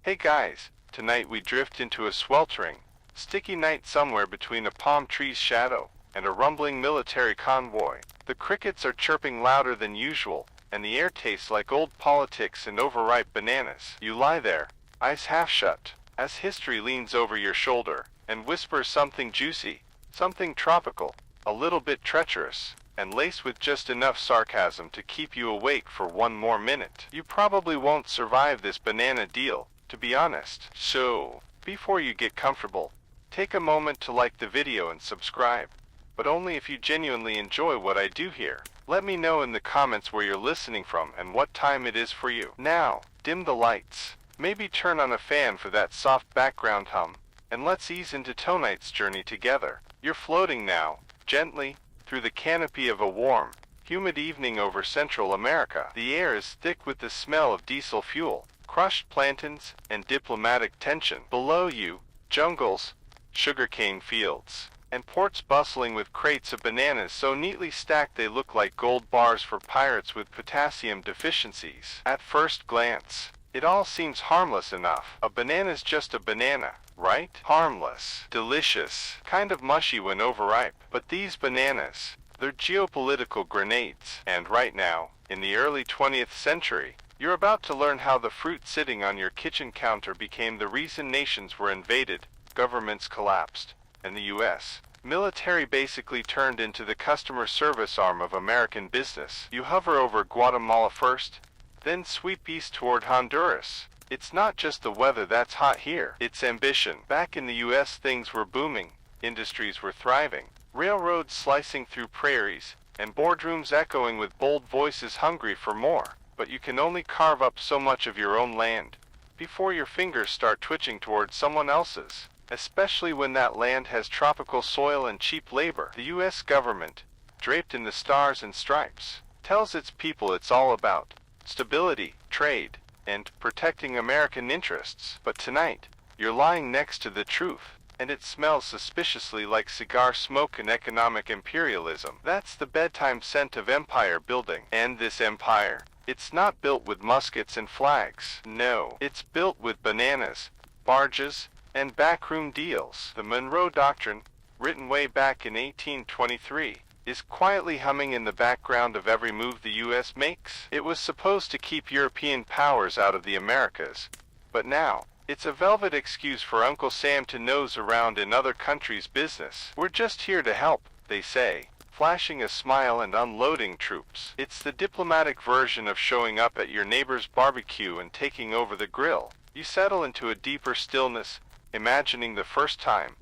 Hey guys, tonight we drift into a sweltering, sticky night somewhere between a palm tree's shadow and a rumbling military convoy. The crickets are chirping louder than usual, and the air tastes like old politics and overripe bananas. You lie there, eyes half shut, as history leans over your shoulder and whispers something juicy, something tropical, a little bit treacherous, and laced with just enough sarcasm to keep you awake for one more minute. You probably won't survive this banana deal, to be honest. So, before you get comfortable, take a moment to like the video and subscribe, but only if you genuinely enjoy what I do here. Let me know in the comments where you're listening from and what time it is for you. Now, dim the lights, maybe turn on a fan for that soft background hum, and let's ease into tonight's journey together. You're floating now, gently, through the canopy of a warm, humid evening over Central America. The air is thick with the smell of diesel fuel, crushed plantains, and diplomatic tension. Below you, jungles, sugarcane fields, and ports bustling with crates of bananas so neatly stacked they look like gold bars for pirates with potassium deficiencies. At first glance, it all seems harmless enough. A banana's just a banana, right? Harmless, delicious, kind of mushy when overripe. But these bananas, they're geopolitical grenades. And right now, in the early 20th century, you're about to learn how the fruit sitting on your kitchen counter became the reason nations were invaded, governments collapsed, and the U.S. military basically turned into the customer service arm of American business. You hover over Guatemala first, then sweep east toward Honduras. It's not just the weather that's hot here, it's ambition. Back in the U.S. things were booming, industries were thriving, railroads slicing through prairies, and boardrooms echoing with bold voices hungry for more. But you can only carve up so much of your own land before your fingers start twitching towards someone else's, especially when that land has tropical soil and cheap labor. The U.S. government, draped in the stars and stripes, tells its people it's all about stability, trade, and protecting American interests. But tonight, you're lying next to the truth, and it smells suspiciously like cigar smoke and economic imperialism. That's the bedtime scent of empire building. And this empire, it's not built with muskets and flags. No, it's built with bananas, barges, and backroom deals. The Monroe Doctrine, written way back in 1823, is quietly humming in the background of every move the U.S. makes. It was supposed to keep European powers out of the Americas, but now, it's a velvet excuse for Uncle Sam to nose around in other countries' business. We're just here to help, they say, flashing a smile and unloading troops. It's the diplomatic version of showing up at your neighbor's barbecue and taking over the grill. You settle into a deeper stillness, imagining the first time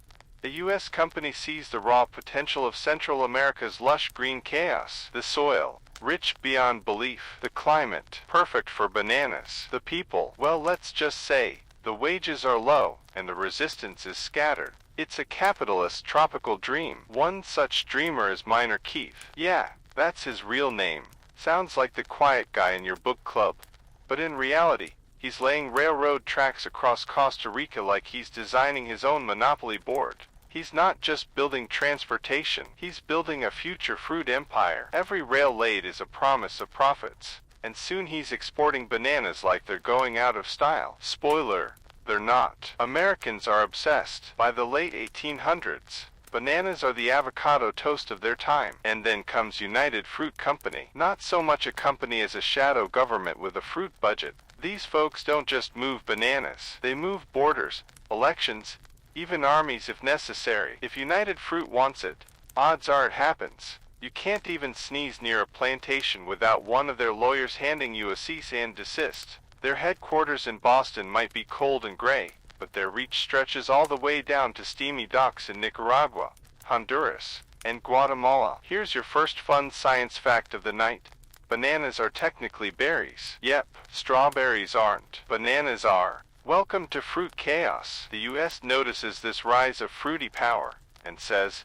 a U.S. company sees the raw potential of Central America's lush green chaos. The soil, rich beyond belief. The climate, perfect for bananas. The people, well, let's just say, the wages are low, and the resistance is scattered. It's a capitalist tropical dream. One such dreamer is Minor Keith. Yeah, that's his real name. Sounds like the quiet guy in your book club. But in reality, he's laying railroad tracks across Costa Rica like he's designing his own monopoly board. He's not just building transportation, he's building a future fruit empire. Every rail laid is a promise of profits, and soon he's exporting bananas like they're going out of style. Spoiler, they're not. Americans are obsessed. By the late 1800s, bananas are the avocado toast of their time. And then comes United Fruit Company. Not so much a company as a shadow government with a fruit budget. These folks don't just move bananas. They move borders, elections, even armies if necessary. If United Fruit wants it, odds are it happens. You can't even sneeze near a plantation without one of their lawyers handing you a cease and desist. Their headquarters in Boston might be cold and gray, but their reach stretches all the way down to steamy docks in Nicaragua, Honduras, and Guatemala. Here's your first fun science fact of the night. Bananas are technically berries. Yep, strawberries aren't. Bananas are. Welcome to fruit chaos. The U.S. notices this rise of fruity power, and says,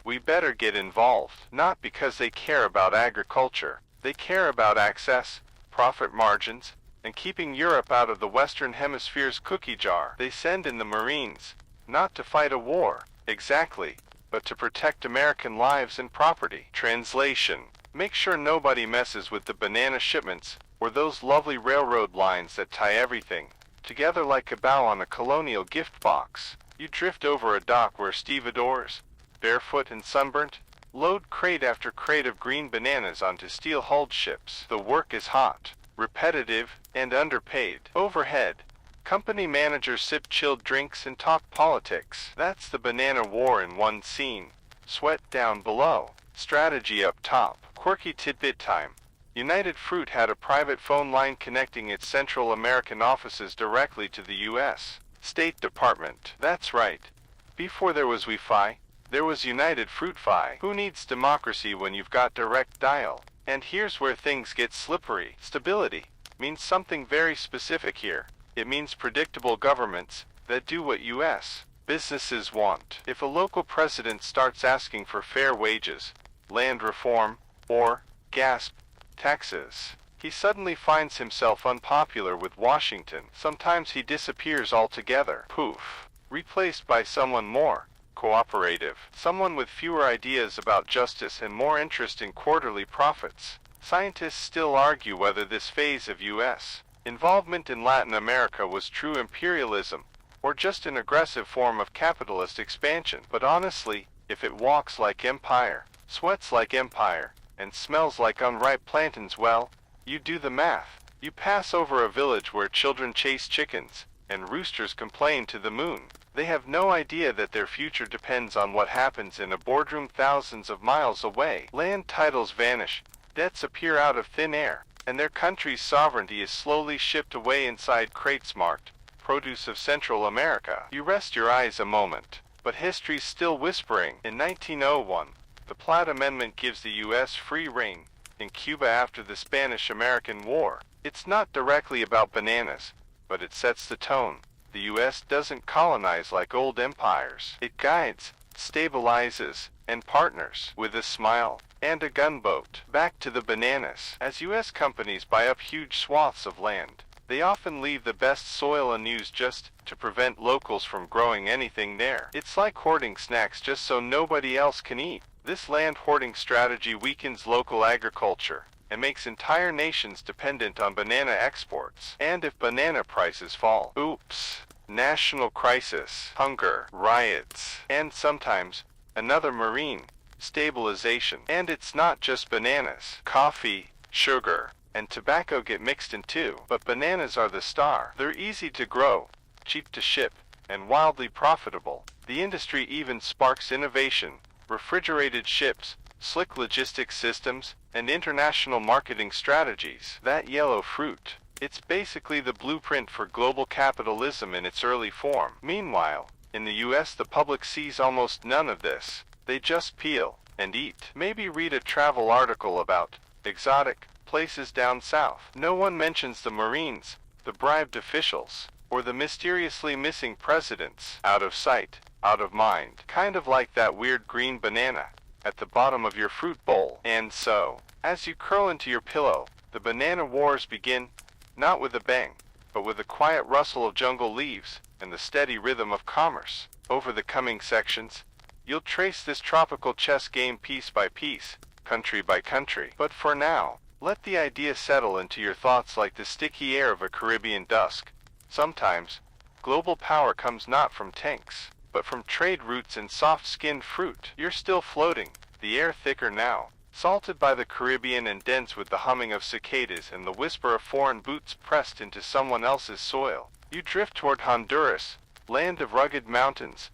we better get involved. Not because they care about agriculture. They care about access, profit margins, and keeping Europe out of the Western Hemisphere's cookie jar. They send in the Marines, not to fight a war, exactly, but to protect American lives and property. Translation: make sure nobody messes with the banana shipments, or those lovely railroad lines that tie everything together like a bow on a colonial gift box. You drift over a dock where stevedores, barefoot and sunburnt, load crate after crate of green bananas onto steel-hulled ships. The work is hot, repetitive, and underpaid. Overhead, company managers sip chilled drinks and talk politics. That's the banana war in one scene. Sweat down below, strategy up top. Quirky tidbit time. United Fruit had a private phone line connecting its Central American offices directly to the U.S. State Department. That's right. Before there was Wi-Fi, there was United Fruit Fi. Who needs democracy when you've got direct dial? And here's where things get slippery. Stability means something very specific here. It means predictable governments that do what U.S. businesses want. If a local president starts asking for fair wages, land reform, or, gasp, taxes, he suddenly finds himself unpopular with Washington. Sometimes he disappears altogether. Poof. Replaced by someone more cooperative, someone with fewer ideas about justice and more interest in quarterly profits. Scientists still argue whether this phase of U.S. involvement in Latin America was true imperialism, or just an aggressive form of capitalist expansion. But honestly, if it walks like empire, sweats like empire, and smells like unripe plantains, well, you do the math. You pass over a village where children chase chickens, and roosters complain to the moon. They have no idea that their future depends on what happens in a boardroom thousands of miles away. Land titles vanish, debts appear out of thin air, and their country's sovereignty is slowly shipped away inside crates marked produce of Central America. You rest your eyes a moment, but history's still whispering. In 1901, the Platt Amendment gives the U.S. free rein in Cuba after the Spanish-American War. It's not directly about bananas, but it sets the tone. The U.S. doesn't colonize like old empires. It guides, stabilizes, and partners with a smile and a gunboat. Back to the bananas. As U.S. companies buy up huge swaths of land, they often leave the best soil unused just to prevent locals from growing anything there. It's like hoarding snacks just so nobody else can eat. This land hoarding strategy weakens local agriculture and makes entire nations dependent on banana exports. And if banana prices fall, oops, national crisis, hunger, riots, and sometimes another marine stabilization. And it's not just bananas. Coffee, sugar, and tobacco get mixed in too. But bananas are the star. They're easy to grow, cheap to ship, and wildly profitable. The industry even sparks innovation, refrigerated ships, slick logistics systems, and international marketing strategies. That yellow fruit, it's basically the blueprint for global capitalism in its early form. Meanwhile, in the US the public sees almost none of this. They just peel and eat. Maybe read a travel article about exotic places down south. No one mentions the Marines, the bribed officials, or the mysteriously missing presidents. Out of sight, out of mind. Kind of like that weird green banana at the bottom of your fruit bowl. And so, as you curl into your pillow, the banana wars begin, not with a bang, but with a quiet rustle of jungle leaves and the steady rhythm of commerce. Over the coming sections, you'll trace this tropical chess game piece by piece, country by country. But for now, let the idea settle into your thoughts like the sticky air of a Caribbean dusk. Sometimes, global power comes not from tanks, but from trade routes and soft-skinned fruit. You're still floating, the air thicker now, salted by the Caribbean and dense with the humming of cicadas and the whisper of foreign boots pressed into someone else's soil. You drift toward Honduras, land of rugged mountains,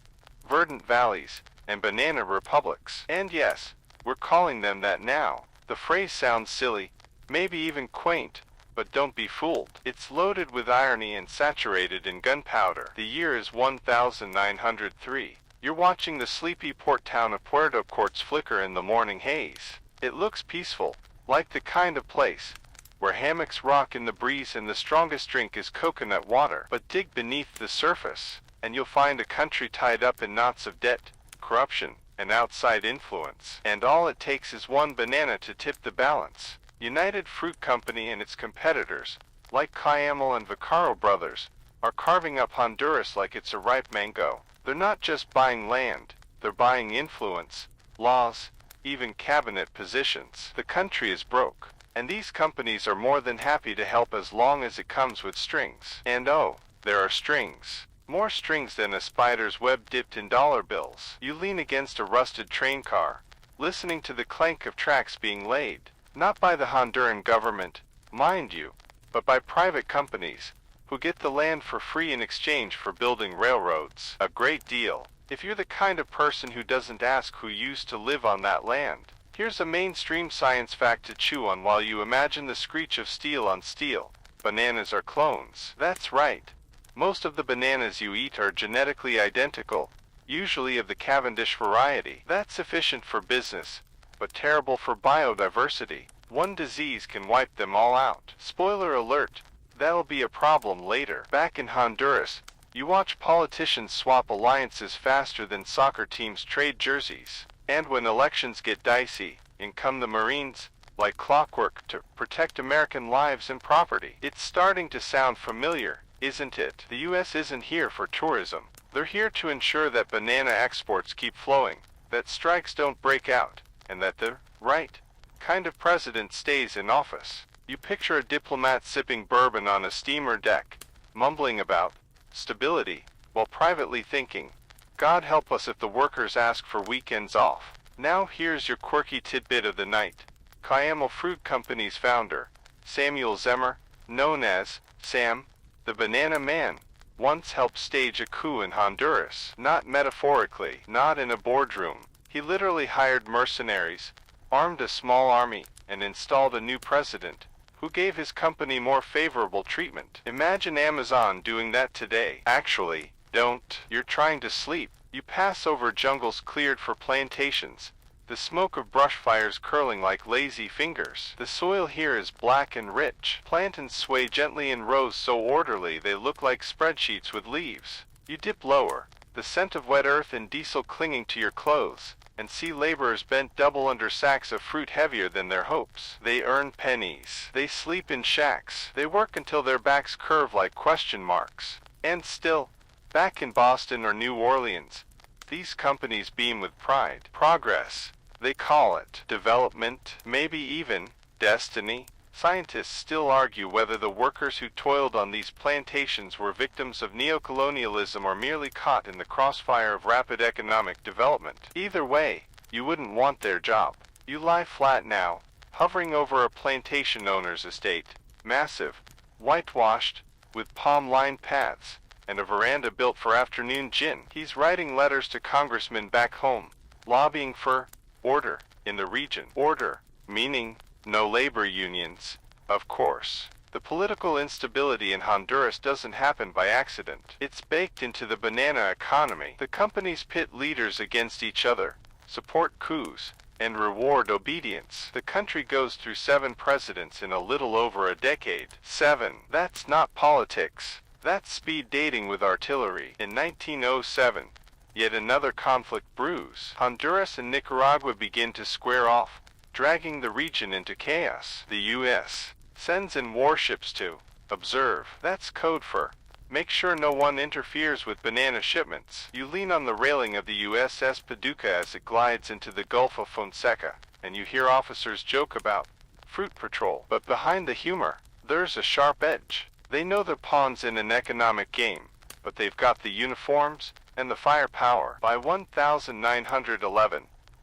verdant valleys, and banana republics. And yes, we're calling them that now. The phrase sounds silly, maybe even quaint, but don't be fooled. It's loaded with irony and saturated in gunpowder. The year is 1903. You're watching the sleepy port town of Puerto Cortes flicker in the morning haze. It looks peaceful, like the kind of place where hammocks rock in the breeze and the strongest drink is coconut water. But dig beneath the surface, and you'll find a country tied up in knots of debt, corruption, and outside influence. And all it takes is one banana to tip the balance. United Fruit Company and its competitors, like Cayamel and Vaccaro Brothers, are carving up Honduras like it's a ripe mango. They're not just buying land, they're buying influence, laws, even cabinet positions. The country is broke, and these companies are more than happy to help as long as it comes with strings. And oh, There are strings. More strings than a spider's web dipped in dollar bills. You lean against a rusted train car, listening to the clank of tracks being laid. Not by the Honduran government, mind you, but by private companies, who get the land for free in exchange for building railroads. A great deal, if you're the kind of person who doesn't ask who used to live on that land. Here's a mainstream science fact to chew on while you imagine the screech of steel on steel. Bananas are clones. That's right. Most of the bananas you eat are genetically identical, usually of the Cavendish variety. That's efficient for business, but terrible for biodiversity. One disease can wipe them all out. Spoiler alert, that'll be a problem later. Back in Honduras, you watch politicians swap alliances faster than soccer teams trade jerseys. And when elections get dicey, in come the Marines, like clockwork, to protect American lives and property. It's starting to sound familiar, isn't it? The U.S. isn't here for tourism. They're here to ensure that banana exports keep flowing, that strikes don't break out, and that the right kind of president stays in office. You picture a diplomat sipping bourbon on a steamer deck, mumbling about stability, while privately thinking, God help us if the workers ask for weekends off. Now here's your quirky tidbit of the night. Cayamo Fruit Company's founder, Samuel Zemmer, known as Sam, the Banana Man, once helped stage a coup in Honduras. Not metaphorically, not in a boardroom. He literally hired mercenaries, armed a small army, and installed a new president, who gave his company more favorable treatment. Imagine Amazon doing that today. Actually, don't. You're trying to sleep. You pass over jungles cleared for plantations, the smoke of brush fires curling like lazy fingers. The soil here is black and rich. Plantains sway gently in rows so orderly they look like spreadsheets with leaves. You dip lower, the scent of wet earth and diesel clinging to your clothes, and see laborers bent double under sacks of fruit heavier than their hopes. They earn pennies. They sleep in shacks. They work until their backs curve like question marks. And still, back in Boston or New Orleans, these companies beam with pride. Progress. They call it development, maybe even destiny. Scientists still argue whether the workers who toiled on these plantations were victims of neocolonialism or merely caught in the crossfire of rapid economic development. Either way, you wouldn't want their job. You lie flat now, hovering over a plantation owner's estate, massive, whitewashed, with palm-lined paths, and a veranda built for afternoon gin. He's writing letters to congressmen back home, lobbying for order in the region. Order, meaning no labor unions, of course. The political instability in Honduras doesn't happen by accident. It's baked into the banana economy. The companies pit leaders against each other, support coups, and reward obedience. The country goes through 7 presidents in a little over a decade. 7. That's not politics. That's speed dating with artillery. In 1907, yet another conflict brews. Honduras and Nicaragua begin to square off, dragging the region into chaos. The U.S. sends in warships to observe. That's code for make sure no one interferes with banana shipments. You lean on the railing of the USS Paducah as it glides into the Gulf of Fonseca, and you hear officers joke about fruit patrol. But behind the humor, there's a sharp edge. They know they're pawns in an economic game, but they've got the uniforms and the firepower. By 1911,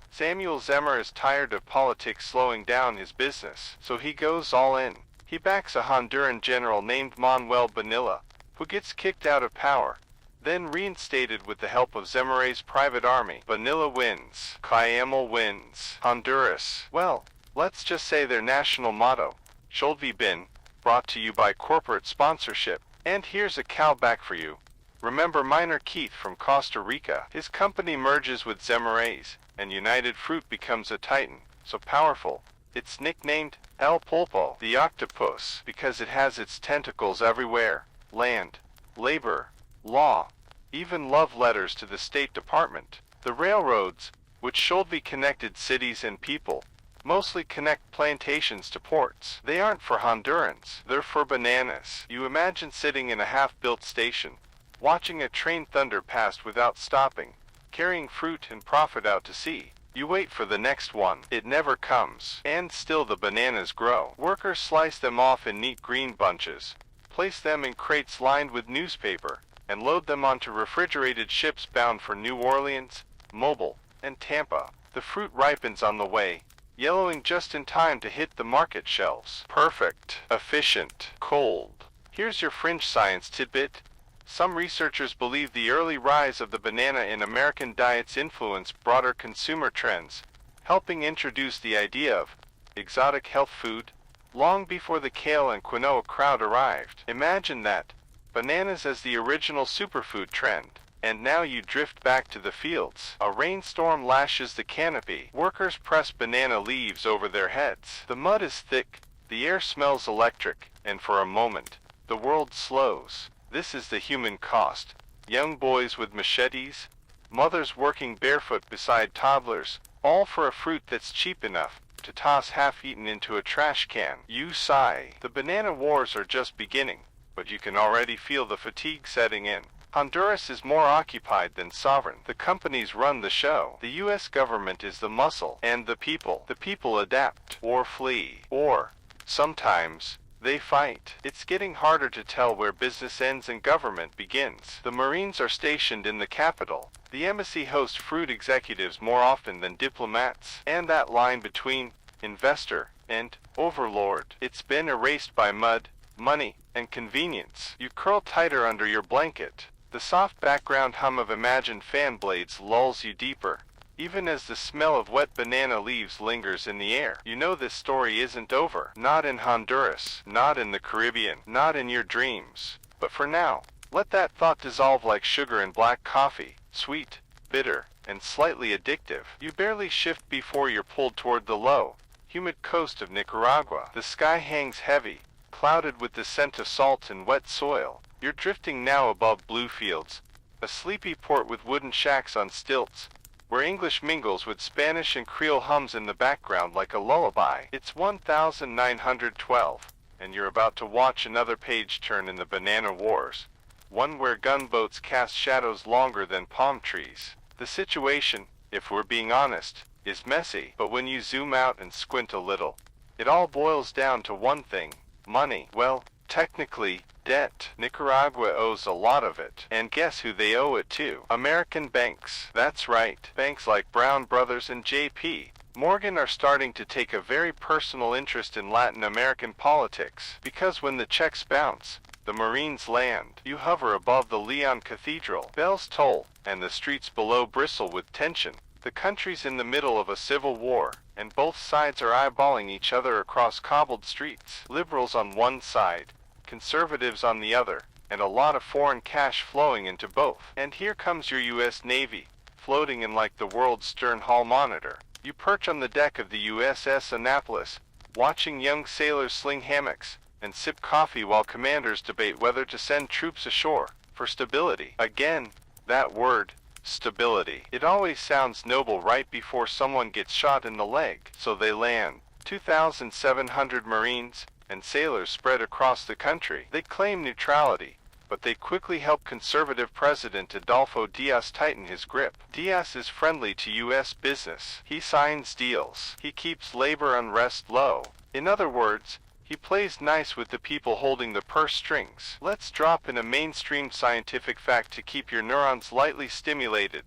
Samuel Zemmer is tired of politics slowing down his business, so he goes all in. He backs a Honduran general named Manuel Bonilla, who gets kicked out of power, then reinstated with the help of Zemmer's private army. Bonilla wins. Cayamo wins. Honduras, well, let's just say their national motto, Should Bin, brought to you by corporate sponsorship. And here's a callback for you. Remember Miner Keith from Costa Rica? His company merges with Zemmer's, and United Fruit becomes a titan, so powerful, it's nicknamed El Pulpo, the octopus, because it has its tentacles everywhere. Land, labor, law, even love letters to the State Department. The railroads, which should be connected cities and people, mostly connect plantations to ports. They aren't for Hondurans, they're for bananas. You imagine sitting in a half-built station, watching a train thunder past without stopping, carrying fruit and profit out to sea. You wait for the next one. It never comes. And still the bananas grow. Workers slice them off in neat green bunches, place them in crates lined with newspaper, and load them onto refrigerated ships bound for New Orleans, Mobile, and Tampa. The fruit ripens on the way, yellowing just in time to hit the market shelves. Perfect, efficient, cold. Here's your fringe science tidbit. Some researchers believe the early rise of the banana in American diets influenced broader consumer trends, helping introduce the idea of exotic health food long before the kale and quinoa crowd arrived. Imagine that, bananas as the original superfood trend. And now you drift back to the fields. A rainstorm lashes the canopy. Workers press banana leaves over their heads. The mud is thick, the air smells electric, and for a moment, the world slows. This is the human cost. Young boys with machetes, mothers working barefoot beside toddlers, all for a fruit that's cheap enough to toss half-eaten into a trash can. You sigh. The banana wars are just beginning, but you can already feel the fatigue setting in. Honduras is more occupied than sovereign. The companies run the show. The U.S. government is the muscle. And the people adapt, or flee, or, sometimes, they fight. It's getting harder to tell where business ends and government begins. The Marines are stationed in the capital. The embassy hosts fruit executives more often than diplomats. And that line between investor and overlord, it's been erased by mud, money, and convenience. You curl tighter under your blanket. The soft background hum of imagined fan blades lulls you deeper, even as the smell of wet banana leaves lingers in the air. You know this story isn't over. Not in Honduras, not in the Caribbean, not in your dreams. But for now, let that thought dissolve like sugar in black coffee, sweet, bitter, and slightly addictive. You barely shift before you're pulled toward the low, humid coast of Nicaragua. The sky hangs heavy, clouded with the scent of salt and wet soil. You're drifting now above blue fields, a sleepy port with wooden shacks on stilts, where English mingles with Spanish and Creole hums in the background like a lullaby. It's 1912, and you're about to watch another page turn in the banana wars, one where gunboats cast shadows longer than palm trees. The situation, if we're being honest, is messy, but when you zoom out and squint a little, it all boils down to one thing: money. Well, technically, debt. Nicaragua owes a lot of it. And guess who they owe it to? American banks. That's right. Banks like Brown Brothers and J.P. Morgan are starting to take a very personal interest in Latin American politics. Because when the checks bounce, the Marines land. You hover above the Leon Cathedral. Bells toll, and the streets below bristle with tension. The country's in the middle of a civil war, and both sides are eyeballing each other across cobbled streets. Liberals on one side, conservatives on the other, and a lot of foreign cash flowing into both. And here comes your U.S. Navy, floating in like the world's stern hall monitor. You perch on the deck of the USS Annapolis, watching young sailors sling hammocks and sip coffee while commanders debate whether to send troops ashore for stability. Again, that word, stability. It always sounds noble right before someone gets shot in the leg. So they land. 2,700 Marines and sailors spread across the country. They claim neutrality, but they quickly help conservative President Adolfo Diaz tighten his grip. Diaz is friendly to U.S. business. He signs deals. He keeps labor unrest low. In other words, he plays nice with the people holding the purse strings. Let's drop in a mainstream scientific fact to keep your neurons lightly stimulated.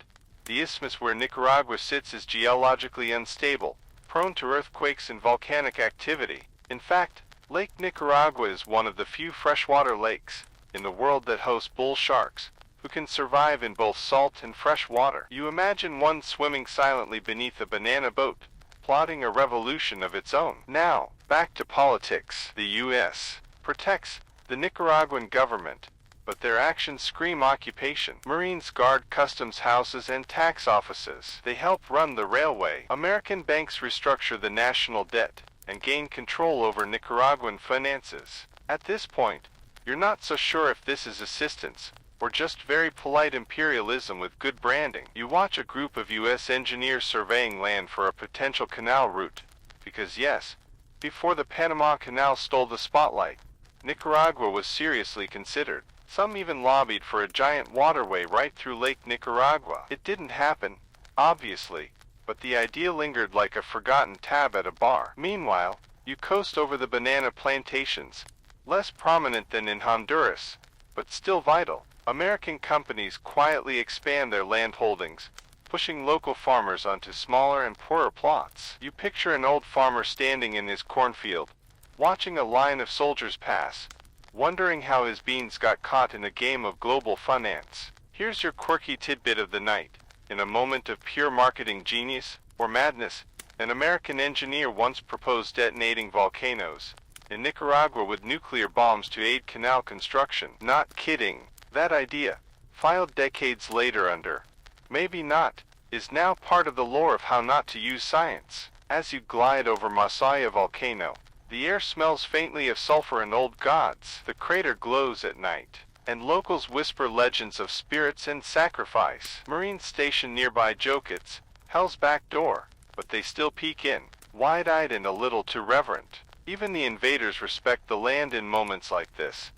The isthmus where Nicaragua sits is geologically unstable, prone to earthquakes and volcanic activity. In fact, Lake Nicaragua is one of the few freshwater lakes in the world that hosts bull sharks, who can survive in both salt and fresh water. You imagine one swimming silently beneath a banana boat, plotting a revolution of its own. Now, back to politics. The U.S. protects the Nicaraguan government, but their actions scream occupation. Marines guard customs houses and tax offices. They help run the railway. American banks restructure the national debt and gain control over Nicaraguan finances. At this point, you're not so sure if this is assistance or just very polite imperialism with good branding. You watch a group of U.S. engineers surveying land for a potential canal route, because yes, before the Panama Canal stole the spotlight, Nicaragua was seriously considered. Some even lobbied for a giant waterway right through Lake Nicaragua. It didn't happen, obviously, but the idea lingered like a forgotten tab at a bar. Meanwhile, you coast over the banana plantations, Less prominent than in Honduras, but still vital. American companies quietly expand their land holdings, pushing local farmers onto smaller and poorer plots. You picture an old farmer standing in his cornfield, watching a line of soldiers pass, wondering how his beans got caught in a game of global finance. Here's your quirky tidbit of the night. In a moment of pure marketing genius, or madness, an American engineer once proposed detonating volcanoes in Nicaragua with nuclear bombs to aid canal construction. Not kidding. That idea, filed decades later under "maybe not," is now part of the lore of how not to use science. As you glide over Masaya volcano, the air smells faintly of sulfur and old gods. The crater glows at night, and locals whisper legends of spirits and sacrifice. Marines stationed nearby joke it's hell's back door, but they still peek in, wide-eyed and a little too reverent. Even the invaders respect the land in moments like this,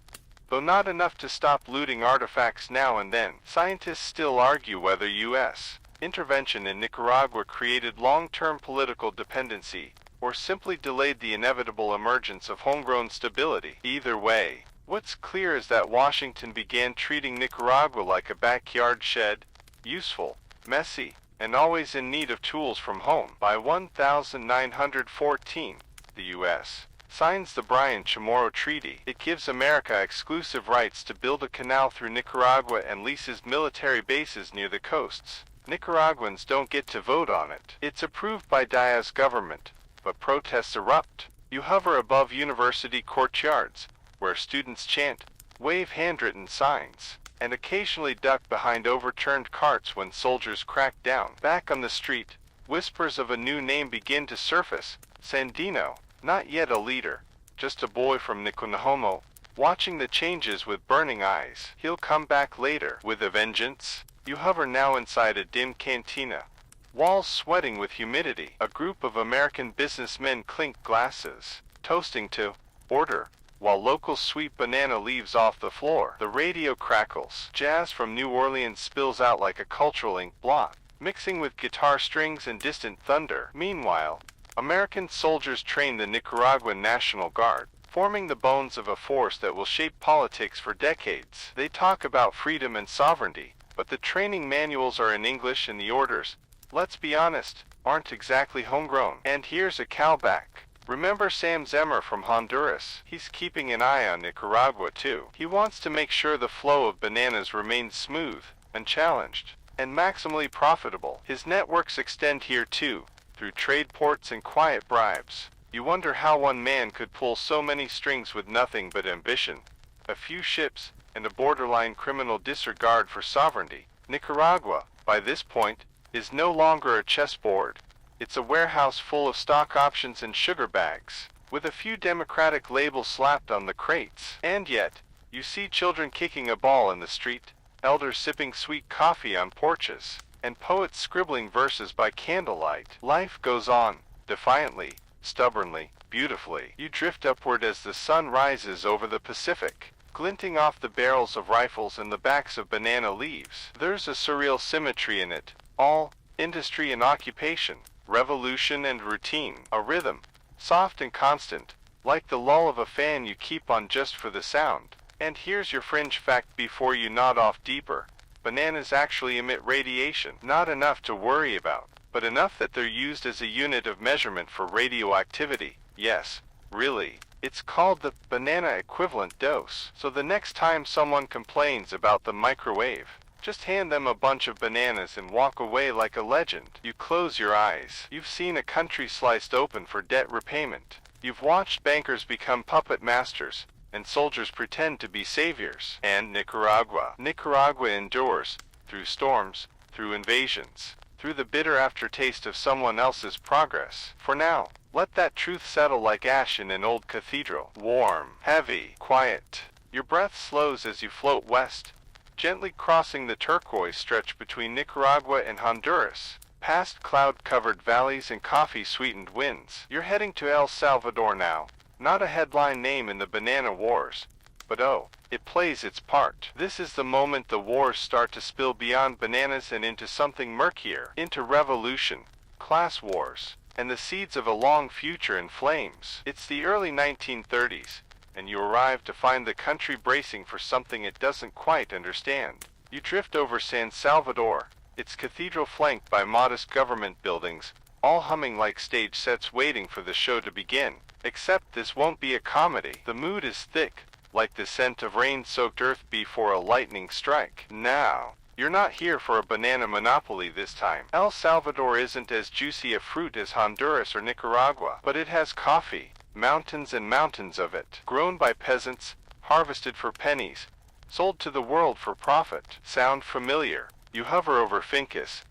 though not enough to stop looting artifacts now and then. Scientists still argue whether U.S. intervention in Nicaragua created long-term political dependency, or simply delayed the inevitable emergence of homegrown stability. Either way, what's clear is that Washington began treating Nicaragua like a backyard shed, useful, messy, and always in need of tools from home. By 1914, the U.S. signs the Bryan Chamorro Treaty. It gives America exclusive rights to build a canal through Nicaragua and leases military bases near the coasts. Nicaraguans don't get to vote on it. It's approved by Diaz's government, but protests erupt. You hover above university courtyards, where students chant, wave handwritten signs, and occasionally duck behind overturned carts when soldiers crack down. Back on the street, whispers of a new name begin to surface. Sandino, not yet a leader, just a boy from Niconahomo, watching the changes with burning eyes. He'll come back later, with a vengeance. You hover now inside a dim cantina, walls sweating with humidity. A group of American businessmen clink glasses, toasting to order, while locals sweep banana leaves off the floor. The radio crackles. Jazz from New Orleans spills out like a cultural ink blot, mixing with guitar strings and distant thunder. Meanwhile, American soldiers train the Nicaraguan National Guard, forming the bones of a force that will shape politics for decades. They talk about freedom and sovereignty, but the training manuals are in English and the orders, let's be honest, aren't exactly homegrown. And here's a callback. Remember Sam Zemmer from Honduras? He's keeping an eye on Nicaragua too. He wants to make sure the flow of bananas remains smooth, unchallenged, and maximally profitable. His networks extend here too, through trade ports and quiet bribes. You wonder how one man could pull so many strings with nothing but ambition, a few ships, and a borderline criminal disregard for sovereignty. Nicaragua, by this point, is no longer a chessboard. It's a warehouse full of stock options and sugar bags, with a few democratic labels slapped on the crates. And yet, you see children kicking a ball in the street, elders sipping sweet coffee on porches, and poets scribbling verses by candlelight. Life goes on, defiantly, stubbornly, beautifully. You drift upward as the sun rises over the Pacific, glinting off the barrels of rifles and the backs of banana leaves. There's a surreal symmetry in it all, industry and occupation, revolution and routine, a rhythm, soft and constant, like the lull of a fan you keep on just for the sound. And here's your fringe fact before you nod off deeper. Bananas actually emit radiation, not enough to worry about, but enough that they're used as a unit of measurement for radioactivity. Yes, really, it's called the banana equivalent dose. So the next time someone complains about the microwave, just hand them a bunch of bananas and walk away like a legend. You close your eyes. You've seen a country sliced open for debt repayment. You've watched bankers become puppet masters, and soldiers pretend to be saviors. And Nicaragua endures, through storms, through invasions, through the bitter aftertaste of someone else's progress. For now, let that truth settle like ash in an old cathedral. Warm, heavy, quiet. Your breath slows as you float west, gently crossing the turquoise stretch between Nicaragua and Honduras, past cloud-covered valleys and coffee-sweetened winds. You're heading to El Salvador now. Not a headline name in the banana wars, but oh, it plays its part. This is the moment the wars start to spill beyond bananas and into something murkier, into revolution, class wars, and the seeds of a long future in flames. It's the early 1930s, and you arrive to find the country bracing for something it doesn't quite understand. You drift over San Salvador, its cathedral flanked by modest government buildings, all humming like stage sets waiting for the show to begin. Except this won't be a comedy. The mood is thick, like the scent of rain-soaked earth before a lightning strike. Now, you're not here for a banana monopoly this time. El Salvador isn't as juicy a fruit as Honduras or Nicaragua, but it has coffee, mountains and mountains of it, grown by peasants, harvested for pennies, sold to the world for profit. Sound familiar? You hover over fincas,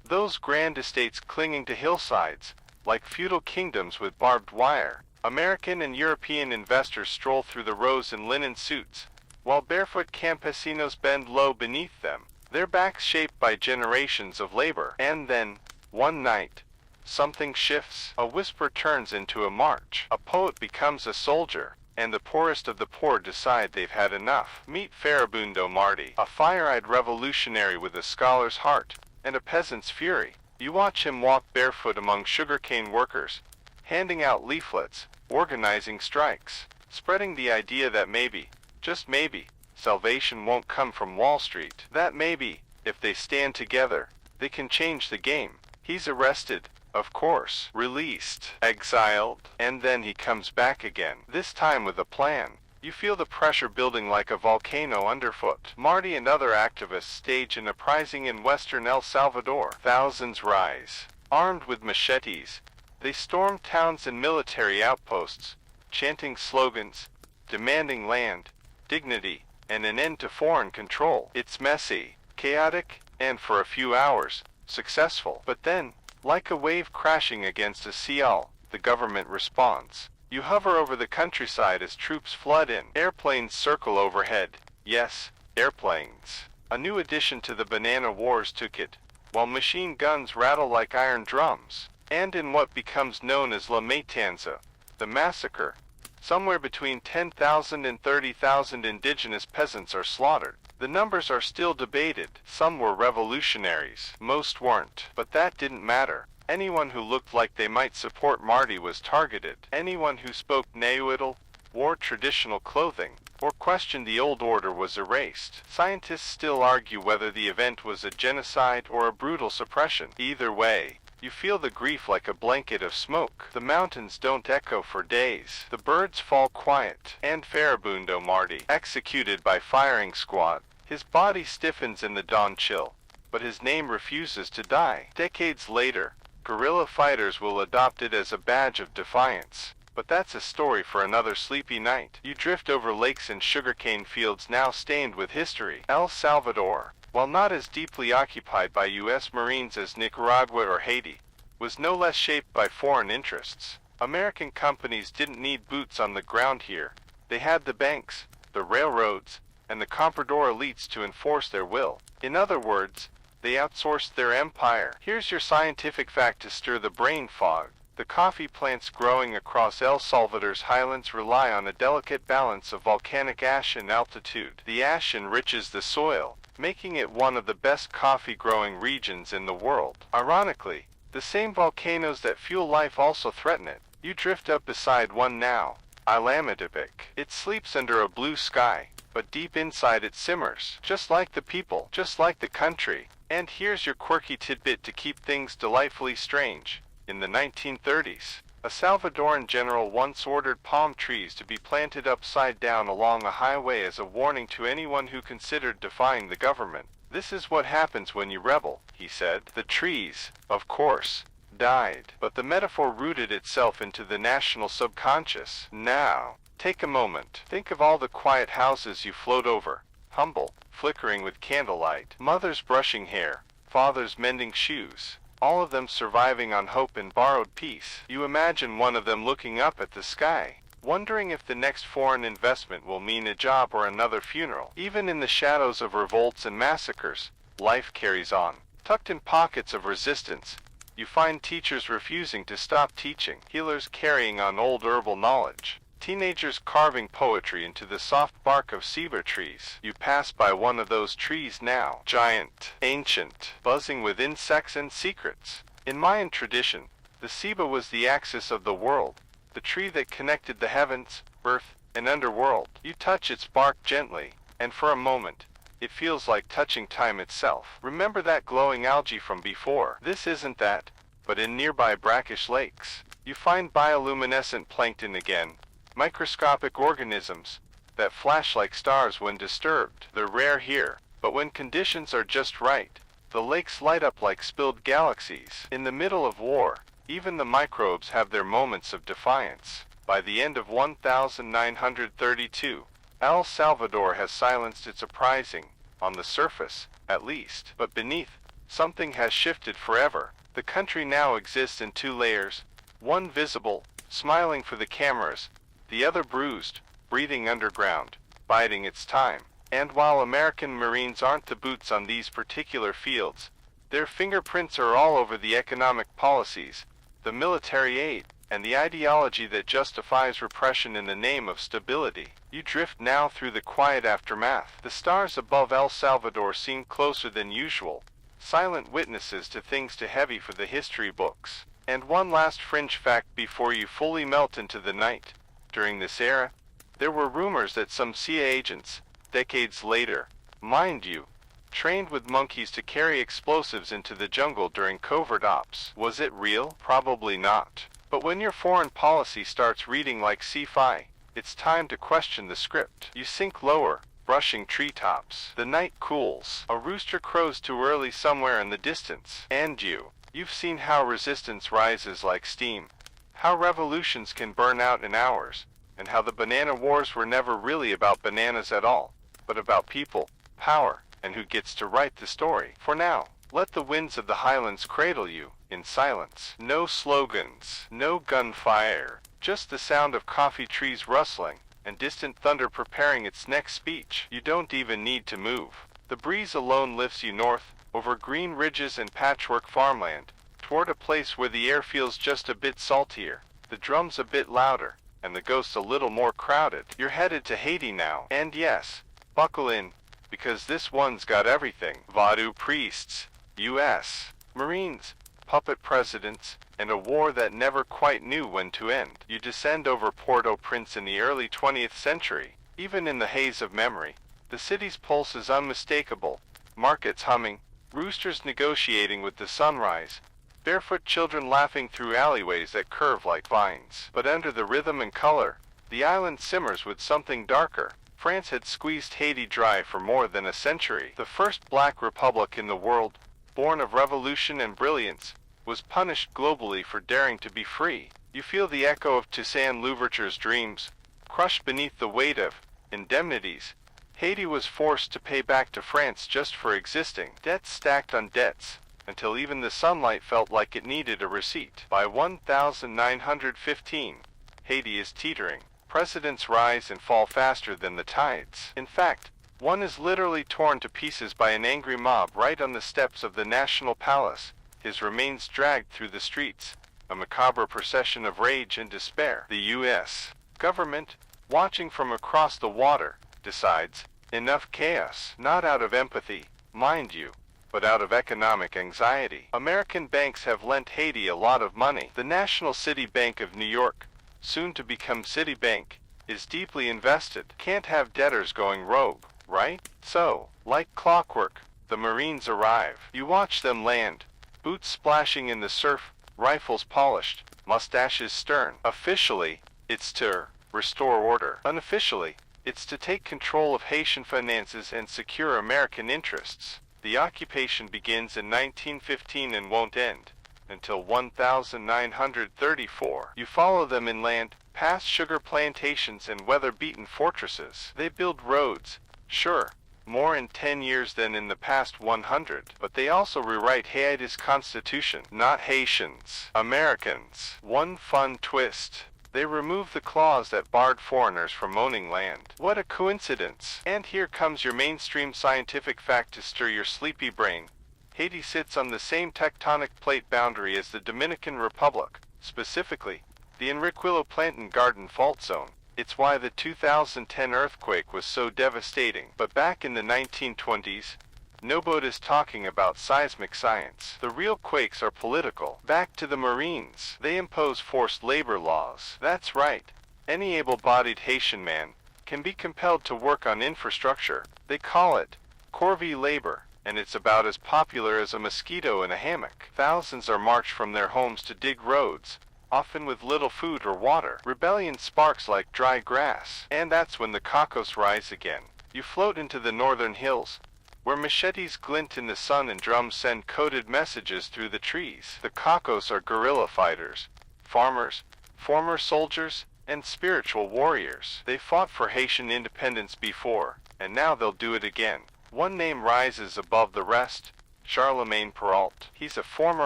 those grand estates clinging to hillsides, like feudal kingdoms with barbed wire. American and European investors stroll through the rows in linen suits, while barefoot campesinos bend low beneath them, their backs shaped by generations of labor. And then, one night, something shifts. A whisper turns into a march. A poet becomes a soldier, and the poorest of the poor decide they've had enough. Meet Farabundo Marti, a fire-eyed revolutionary with a scholar's heart and a peasant's fury. You watch him walk barefoot among sugarcane workers, handing out leaflets, organizing strikes, spreading the idea that maybe, just maybe, salvation won't come from Wall Street. That maybe, if they stand together, they can change the game. He's arrested, of course, released, exiled, and then he comes back again, this time with a plan. You feel the pressure building like a volcano underfoot. Marty and other activists stage an uprising in western El Salvador. Thousands rise, armed with machetes. They storm towns and military outposts, chanting slogans, demanding land, dignity, and an end to foreign control. It's messy, chaotic, and for a few hours, successful. But then, like a wave crashing against a seal, the government responds. You hover over the countryside as troops flood in. Airplanes circle overhead. Yes, airplanes. A new addition to the banana wars took it, while machine guns rattle like iron drums. And in what becomes known as La Matanza, the massacre, somewhere between 10,000 and 30,000 indigenous peasants are slaughtered. The numbers are still debated. Some were revolutionaries, most weren't. But that didn't matter. Anyone who looked like they might support Marty was targeted. Anyone who spoke Nahuatl, wore traditional clothing, or questioned the old order was erased. Scientists still argue whether the event was a genocide or a brutal suppression. Either way, you feel the grief like a blanket of smoke. The mountains don't echo for days. The birds fall quiet. And Farabundo Marti, executed by firing squad, his body stiffens in the dawn chill, but his name refuses to die. Decades later, guerrilla fighters will adopt it as a badge of defiance. But that's a story for another sleepy night. You drift over lakes and sugarcane fields now stained with history. El Salvador, while not as deeply occupied by U.S. Marines as Nicaragua or Haiti, was no less shaped by foreign interests. American companies didn't need boots on the ground here. They had the banks, the railroads, and the comprador elites to enforce their will. In other words, they outsourced their empire. Here's your scientific fact to stir the brain fog. The coffee plants growing across El Salvador's highlands rely on a delicate balance of volcanic ash and altitude. The ash enriches the soil, making it one of the best coffee-growing regions in the world. Ironically, the same volcanoes that fuel life also threaten it. You drift up beside one now, Ilamadipic. It sleeps under a blue sky, but deep inside it simmers. Just like the people, just like the country. And here's your quirky tidbit to keep things delightfully strange. In the 1930s, a Salvadoran general once ordered palm trees to be planted upside down along a highway as a warning to anyone who considered defying the government. This is what happens when you rebel, he said. The trees, of course, died, but the metaphor rooted itself into the national subconscious. Now, take a moment. Think of all the quiet houses you float over, humble, flickering with candlelight, mothers brushing hair, fathers mending shoes, all of them surviving on hope and borrowed peace. You imagine one of them looking up at the sky, wondering if the next foreign investment will mean a job or another funeral. Even in the shadows of revolts and massacres, life carries on. Tucked in pockets of resistance, you find teachers refusing to stop teaching, healers carrying on old herbal knowledge, teenagers carving poetry into the soft bark of ceiba trees. You pass by one of those trees now, giant, ancient, buzzing with insects and secrets. In Mayan tradition, the ceiba was the axis of the world, the tree that connected the heavens, earth, an underworld. You touch its bark gently, and for a moment, it feels like touching time itself. Remember that glowing algae from before? This isn't that, but in nearby brackish lakes, you find bioluminescent plankton again, microscopic organisms that flash like stars when disturbed. They're rare here, but when conditions are just right, the lakes light up like spilled galaxies. In the middle of war, even the microbes have their moments of defiance. By the end of 1932, El Salvador has silenced its uprising, on the surface, at least. But beneath, something has shifted forever. The country now exists in two layers, one visible, smiling for the cameras, the other bruised, breathing underground, biding its time. And while American Marines aren't the boots on these particular fields, their fingerprints are all over the economic policies, the military aid, and the ideology that justifies repression in the name of stability. You drift now through the quiet aftermath. The stars above El Salvador seem closer than usual, silent witnesses to things too heavy for the history books. And one last fringe fact before you fully melt into the night. During this era, there were rumors that some CIA agents, decades later, mind you, trained with monkeys to carry explosives into the jungle during covert ops. Was it real? Probably not. But when your foreign policy starts reading like sci-fi, it's time to question the script. You sink lower, brushing treetops. The night cools. A rooster crows too early somewhere in the distance. And you've seen how resistance rises like steam, how revolutions can burn out in hours, and how the banana wars were never really about bananas at all, but about people, power, and who gets to write the story. For now, let the winds of the highlands cradle you, in silence. No slogans, no gunfire, just the sound of coffee trees rustling, and distant thunder preparing its next speech. You don't even need to move. The breeze alone lifts you north, over green ridges and patchwork farmland, toward a place where the air feels just a bit saltier, the drums a bit louder, and the ghosts a little more crowded. You're headed to Haiti now, and yes, buckle in, because this one's got everything. Voodoo priests, U.S. Marines, puppet presidents, and a war that never quite knew when to end. You descend over Port-au-Prince in the early 20th century. Even in the haze of memory, the city's pulse is unmistakable. Markets humming, roosters negotiating with the sunrise, barefoot children laughing through alleyways that curve like vines. But under the rhythm and color, the island simmers with something darker. France had squeezed Haiti dry for more than a century. The first black republic in the world, born of revolution and brilliance, was punished globally for daring to be free. You feel the echo of Toussaint Louverture's dreams, crushed beneath the weight of indemnities. Haiti was forced to pay back to France just for existing, debts stacked on debts, until even the sunlight felt like it needed a receipt. By 1915, Haiti is teetering. Presidents rise and fall faster than the tides. In fact, one is literally torn to pieces by an angry mob right on the steps of the National Palace, his remains dragged through the streets, a macabre procession of rage and despair. The U.S. government, watching from across the water, decides, enough chaos. Not out of empathy, mind you, but out of economic anxiety. American banks have lent Haiti a lot of money. The National City Bank of New York, soon to become Citibank, is deeply invested. Can't have debtors going rogue, right? So, like clockwork, the Marines arrive. You watch them land, boots splashing in the surf, rifles polished, mustaches stern. Officially, it's to restore order. Unofficially, it's to take control of Haitian finances and secure American interests. The occupation begins in 1915 and won't end until 1934. You follow them inland, past sugar plantations and weather-beaten fortresses. They build roads, sure, more in 10 years than in the past 100, but they also rewrite Haiti's constitution. Not Haitians, Americans. One fun twist: they remove the clause that barred foreigners from owning land. What a coincidence! And here comes your mainstream scientific fact to stir your sleepy brain. Haiti sits on the same tectonic plate boundary as the Dominican Republic, specifically, the Enriquillo Plantain Garden Fault Zone. It's why the 2010 earthquake was so devastating. But back in the 1920s, nobody's talking about seismic science. The real quakes are political. Back to the Marines. They impose forced labor laws. That's right. Any able-bodied Haitian man can be compelled to work on infrastructure. They call it corvée labor, and it's about as popular as a mosquito in a hammock. Thousands are marched from their homes to dig roads, often with little food or water. Rebellion sparks like dry grass, and that's when the Cacos rise again. You float into the northern hills, where machetes glint in the sun and drums send coded messages through the trees. The Cacos are guerrilla fighters, farmers, former soldiers, and spiritual warriors. They fought for Haitian independence before, and now they'll do it again. One name rises above the rest: Charlemagne Perrault. He's a former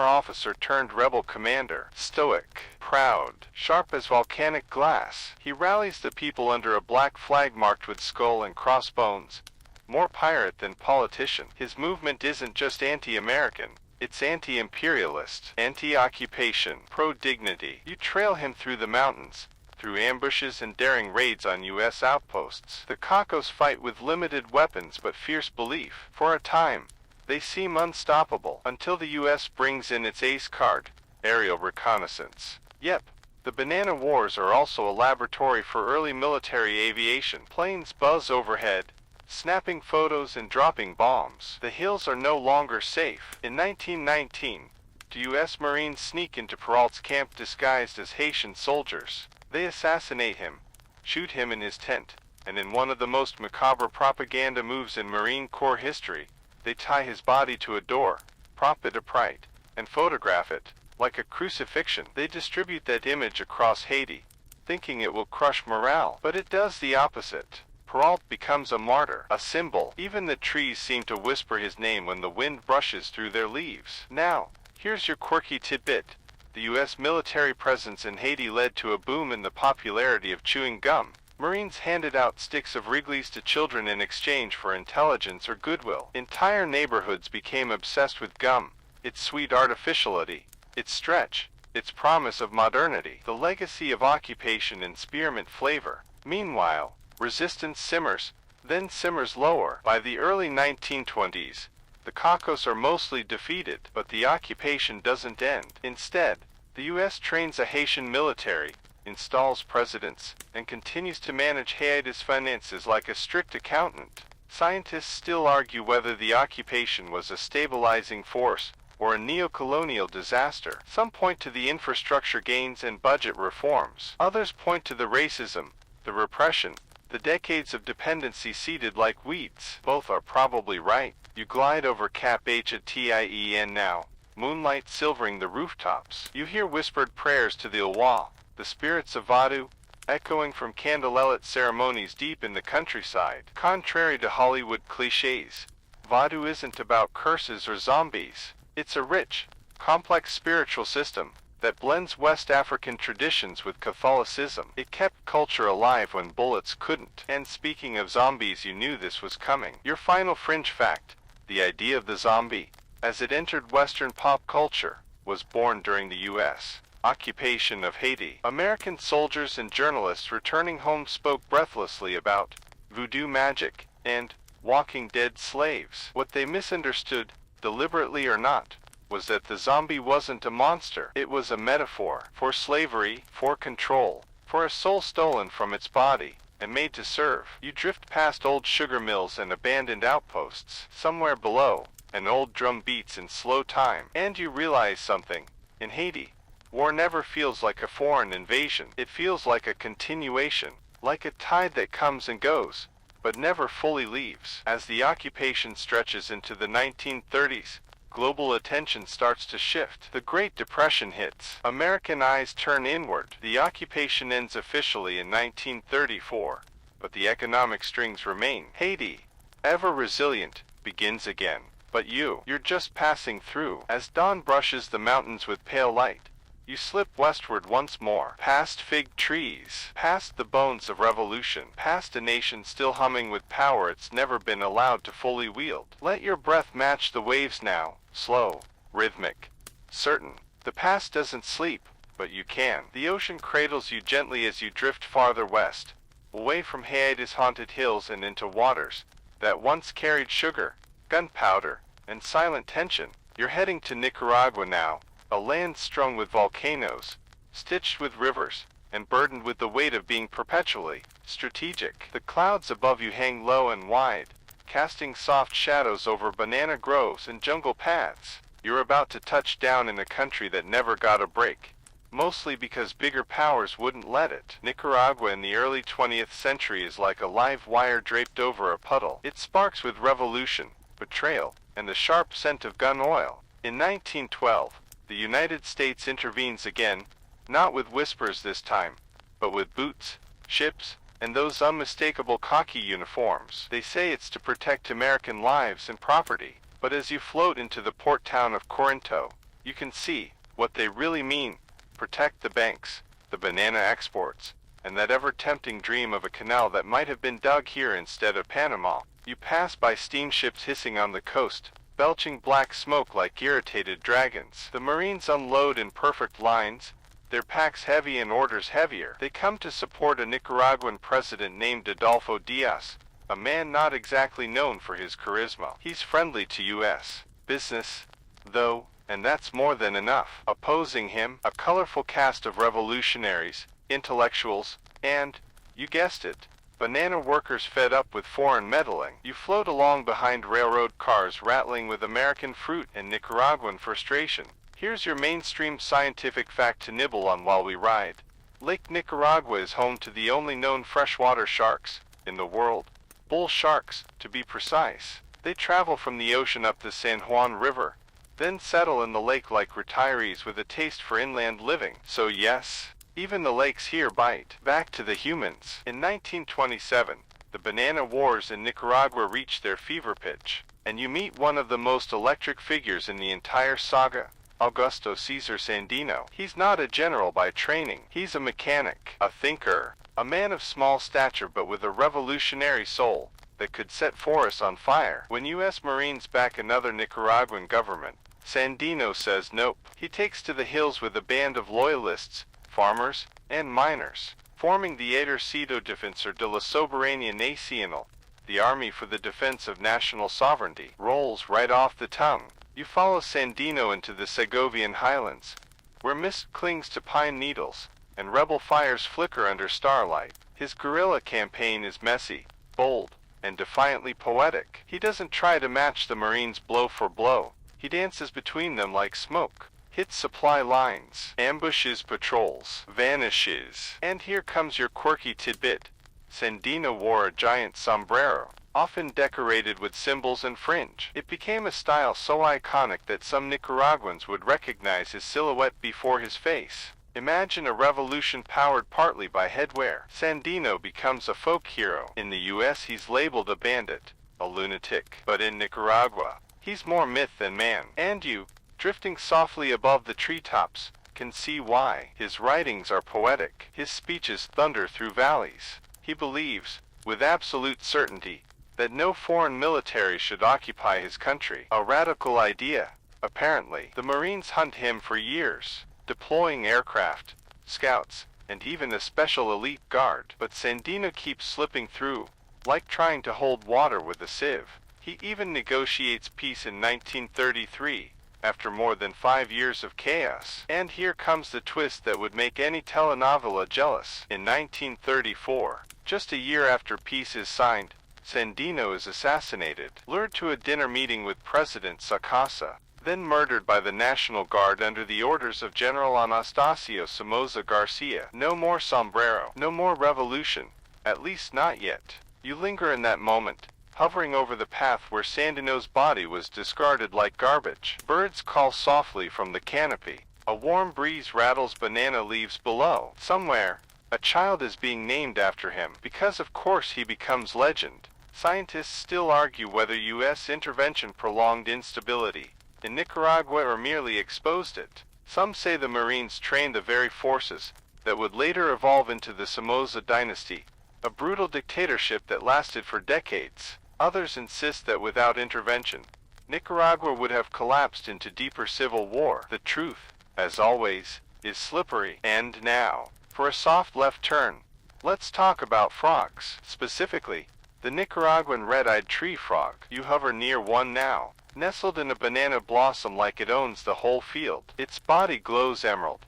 officer turned rebel commander, stoic, proud, sharp as volcanic glass. He rallies the people under a black flag marked with skull and crossbones. More pirate than politician. His movement isn't just anti-American, it's anti-imperialist, anti-occupation, pro-dignity. You trail him through the mountains, through ambushes and daring raids on U.S. outposts. The Cacos fight with limited weapons but fierce belief. For a time, they seem unstoppable, until the U.S. brings in its ace card, aerial reconnaissance. Yep, the Banana Wars are also a laboratory for early military aviation. Planes buzz overhead, snapping photos and dropping bombs. The hills are no longer safe. In 1919, the U.S. Marines sneak into Perrault's camp disguised as Haitian soldiers. They assassinate him, shoot him in his tent, and in one of the most macabre propaganda moves in Marine Corps history, they tie his body to a door, prop it upright, and photograph it. Like a crucifixion, they distribute that image across Haiti, thinking it will crush morale, but it does the opposite. Perrault becomes a martyr, a symbol. Even the trees seem to whisper his name when the wind brushes through their leaves. Now, here's your quirky tidbit. The U.S. military presence in Haiti led to a boom in the popularity of chewing gum. Marines handed out sticks of Wrigley's to children in exchange for intelligence or goodwill. Entire neighborhoods became obsessed with gum, its sweet artificiality, its stretch, its promise of modernity, the legacy of occupation and spearmint flavor. Meanwhile, resistance simmers, then simmers lower. By the early 1920s, the Cacos are mostly defeated, but the occupation doesn't end. Instead, the U.S. trains a Haitian military, installs presidents, and continues to manage Haiti's finances like a strict accountant. Scientists still argue whether the occupation was a stabilizing force or a neo-colonial disaster. Some point to the infrastructure gains and budget reforms. Others point to the racism, the repression, the decades of dependency seeded like weeds. Both are probably right. You glide over Cap Haitien now, moonlight silvering the rooftops. You hear whispered prayers to the Iwa, the spirits of Vadu, echoing from candlelit ceremonies deep in the countryside. Contrary to Hollywood cliches, Vadu isn't about curses or zombies. It's a rich, complex spiritual system that blends West African traditions with Catholicism. It kept culture alive when bullets couldn't. And speaking of zombies, you knew this was coming. Your final fringe fact: the idea of the zombie, as it entered Western pop culture, was born during the U.S. occupation of Haiti. American soldiers and journalists returning home spoke breathlessly about voodoo magic and Walking Dead slaves. What they misunderstood, deliberately or not, was that the zombie wasn't a monster. It was a metaphor for slavery, for control, for a soul stolen from its body and made to serve. You drift past old sugar mills and abandoned outposts. Somewhere below, an old drum beats in slow time, and you realize something. In Haiti, war never feels like a foreign invasion. It feels like a continuation, like a tide that comes and goes, but never fully leaves. As the occupation stretches into the 1930s, global attention starts to shift. The Great Depression hits. American eyes turn inward. The occupation ends officially in 1934, but the economic strings remain. Haiti, ever resilient, begins again. But you're just passing through. As dawn brushes the mountains with pale light, you slip westward once more, past fig trees, past the bones of revolution, past a nation still humming with power it's never been allowed to fully wield. Let your breath match the waves now, slow, rhythmic, certain. The past doesn't sleep, but you can. The ocean cradles you gently as you drift farther west, away from Haiti's haunted hills and into waters that once carried sugar, gunpowder, and silent tension. You're heading to Nicaragua now, a land strung with volcanoes, stitched with rivers, and burdened with the weight of being perpetually strategic. The clouds above you hang low and wide, casting soft shadows over banana groves and jungle paths. You're about to touch down in a country that never got a break, mostly because bigger powers wouldn't let it. Nicaragua in the early 20th century is like a live wire draped over a puddle. It sparks with revolution, betrayal, and the sharp scent of gun oil. In 1912, the United States intervenes again, not with whispers this time, but with boots, ships, and those unmistakable khaki uniforms. They say it's to protect American lives and property, but as you float into the port town of Corinto, you can see what they really mean. Protect the banks, the banana exports, and that ever-tempting dream of a canal that might have been dug here instead of Panama. You pass by steamships hissing on the coast, belching black smoke like irritated dragons. The Marines unload in perfect lines, their packs heavy and orders heavier. They come to support a Nicaraguan president named Adolfo Diaz, a man not exactly known for his charisma. He's friendly to U.S. business, though, and that's more than enough. Opposing him, a colorful cast of revolutionaries, intellectuals, and, you guessed it, banana workers fed up with foreign meddling. You float along behind railroad cars rattling with American fruit and Nicaraguan frustration. Here's your mainstream scientific fact to nibble on while we ride. Lake Nicaragua is home to the only known freshwater sharks in the world. Bull sharks, to be precise. They travel from the ocean up the San Juan River, then settle in the lake like retirees with a taste for inland living. So yes, even the lakes here bite. Back to the humans. In 1927, the banana wars in Nicaragua reached their fever pitch, and you meet one of the most electric figures in the entire saga, Augusto Cesar Sandino. He's not a general by training. He's a mechanic, a thinker, a man of small stature but with a revolutionary soul that could set forests on fire. When U.S. Marines back another Nicaraguan government, Sandino says nope. He takes to the hills with a band of loyalists, farmers, and miners, forming the Ejercito Defensor de la Soberanía Nacional, the Army for the Defense of National Sovereignty. Rolls right off the tongue. You follow Sandino into the Segovian highlands, where mist clings to pine needles, and rebel fires flicker under starlight. His guerrilla campaign is messy, bold, and defiantly poetic. He doesn't try to match the Marines blow for blow. He dances between them like smoke, hits supply lines, ambushes patrols, vanishes. And here comes your quirky tidbit. Sandino wore a giant sombrero, often decorated with symbols and fringe. It became a style so iconic that some Nicaraguans would recognize his silhouette before his face. Imagine a revolution powered partly by headwear. Sandino becomes a folk hero. In the US he's labeled a bandit, a lunatic. But in Nicaragua, he's more myth than man. And you, drifting softly above the treetops, can see why. His writings are poetic. His speeches thunder through valleys. He believes, with absolute certainty, that no foreign military should occupy his country. A radical idea, apparently. The Marines hunt him for years, deploying aircraft, scouts, and even a special elite guard. But Sandino keeps slipping through, like trying to hold water with a sieve. He even negotiates peace in 1933, after more than 5 years of chaos. And here comes the twist that would make any telenovela jealous. In 1934, just a year after peace is signed, Sandino is assassinated, lured to a dinner meeting with President Sacasa, then murdered by the National Guard under the orders of General Anastasio Somoza Garcia. No more sombrero, no more revolution, at least not yet. You linger in that moment, hovering over the path where Sandino's body was discarded like garbage. Birds call softly from the canopy. A warm breeze rattles banana leaves below. Somewhere, a child is being named after him, because of course he becomes legend. Scientists still argue whether U.S. intervention prolonged instability in Nicaragua or merely exposed it. Some say the Marines trained the very forces that would later evolve into the Somoza dynasty, a brutal dictatorship that lasted for decades. Others insist that without intervention, Nicaragua would have collapsed into deeper civil war. The truth, as always, is slippery. And now, for a soft left turn, let's talk about frogs. Specifically, the Nicaraguan red-eyed tree frog. You hover near one now, nestled in a banana blossom like it owns the whole field. Its body glows emerald,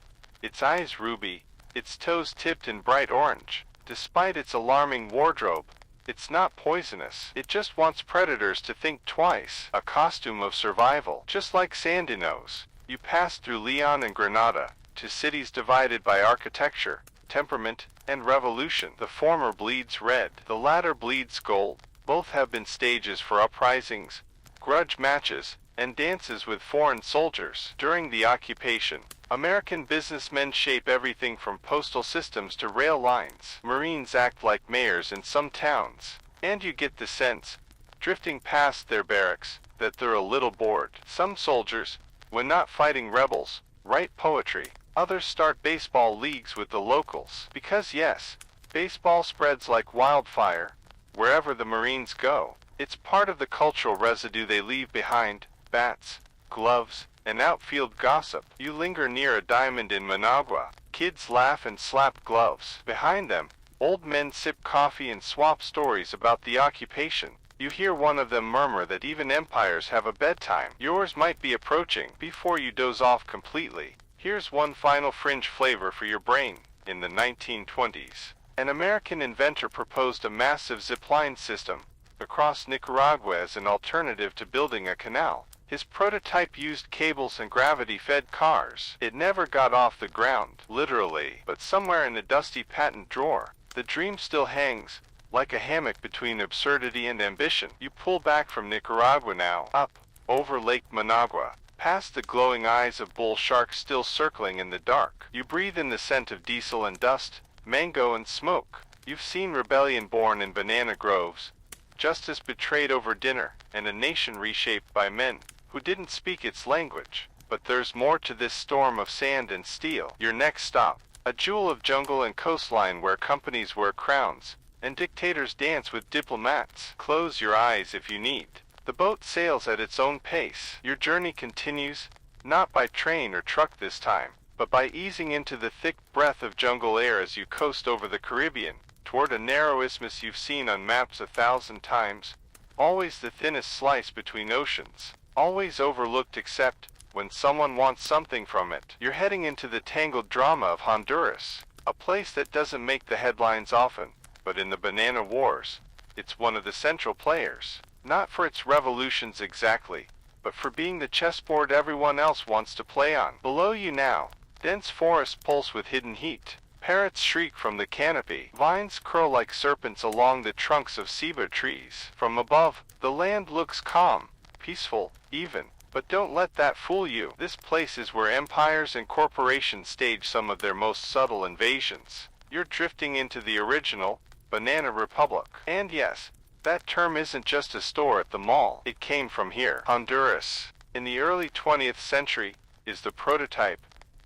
its eyes ruby, its toes tipped in bright orange. Despite its alarming wardrobe, it's not poisonous. It just wants predators to think twice. A costume of survival, just like Sandinos. You pass through Leon and Granada, two cities divided by architecture, temperament, and revolution. The former bleeds red, the latter bleeds gold. Both have been stages for uprisings, grudge matches, and dances with foreign soldiers. During the occupation, American businessmen shape everything from postal systems to rail lines. Marines act like mayors in some towns, and you get the sense, drifting past their barracks, that they're a little bored. Some soldiers, when not fighting rebels, write poetry. Others start baseball leagues with the locals. Because yes, baseball spreads like wildfire wherever the Marines go. It's part of the cultural residue they leave behind: bats, gloves, and outfield gossip. You linger near a diamond in Managua. Kids laugh and slap gloves. Behind them, old men sip coffee and swap stories about the occupation. You hear one of them murmur that even empires have a bedtime. Yours might be approaching before you doze off completely. Here's one final fringe flavor for your brain. In the 1920s, an American inventor proposed a massive zipline system across Nicaragua as an alternative to building a canal. His prototype used cables and gravity-fed cars. It never got off the ground, literally, but somewhere in a dusty patent drawer, the dream still hangs, like a hammock between absurdity and ambition. You pull back from Nicaragua now, up, over Lake Managua, past the glowing eyes of bull sharks still circling in the dark. You breathe in the scent of diesel and dust, mango and smoke. You've seen rebellion born in banana groves, justice betrayed over dinner, and a nation reshaped by men who didn't speak its language. But there's more to this storm of sand and steel. Your next stop, a jewel of jungle and coastline where companies wear crowns and dictators dance with diplomats. Close your eyes if you need. The boat sails at its own pace. Your journey continues, not by train or truck this time, but by easing into the thick breath of jungle air as you coast over the Caribbean, toward a narrow isthmus you've seen on maps 1,000 times, always the thinnest slice between oceans, always overlooked except when someone wants something from it. You're heading into the tangled drama of Honduras, a place that doesn't make the headlines often, but in the banana wars, it's one of the central players. Not for its revolutions exactly, but for being the chessboard everyone else wants to play on. Below you now, dense forests pulse with hidden heat. Parrots shriek from the canopy. Vines curl like serpents along the trunks of ceiba trees. From above, the land looks calm, peaceful, even. But don't let that fool you. This place is where empires and corporations stage some of their most subtle invasions. You're drifting into the original Banana Republic. And yes, that term isn't just a store at the mall. It came from here. Honduras, in the early 20th century, is the prototype,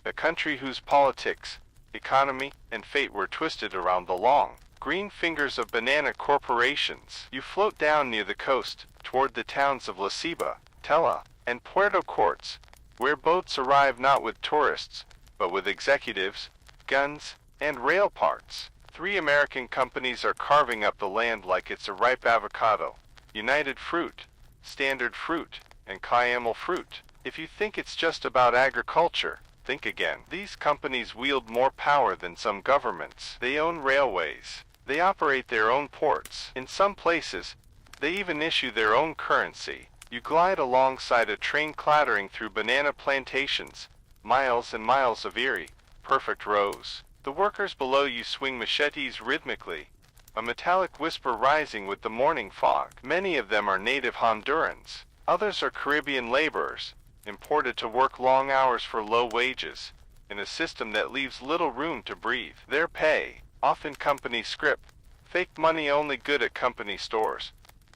a country whose politics, economy, and fate were twisted around the long, green fingers of banana corporations. You float down near the coast, toward the towns of La Ceiba, Tela, and Puerto Cortes, where boats arrive not with tourists, but with executives, guns, and rail parts. 3 American companies are carving up the land like it's a ripe avocado: United Fruit, Standard Fruit, and Cayamel Fruit. If you think it's just about agriculture, think again. These companies wield more power than some governments. They own railways. They operate their own ports. In some places, they even issue their own currency. You glide alongside a train clattering through banana plantations, miles and miles of eerie, perfect rows. The workers below you swing machetes rhythmically, a metallic whisper rising with the morning fog. Many of them are native Hondurans. Others are Caribbean laborers, imported to work long hours for low wages, in a system that leaves little room to breathe. Their pay, often company scrip, fake money only good at company stores,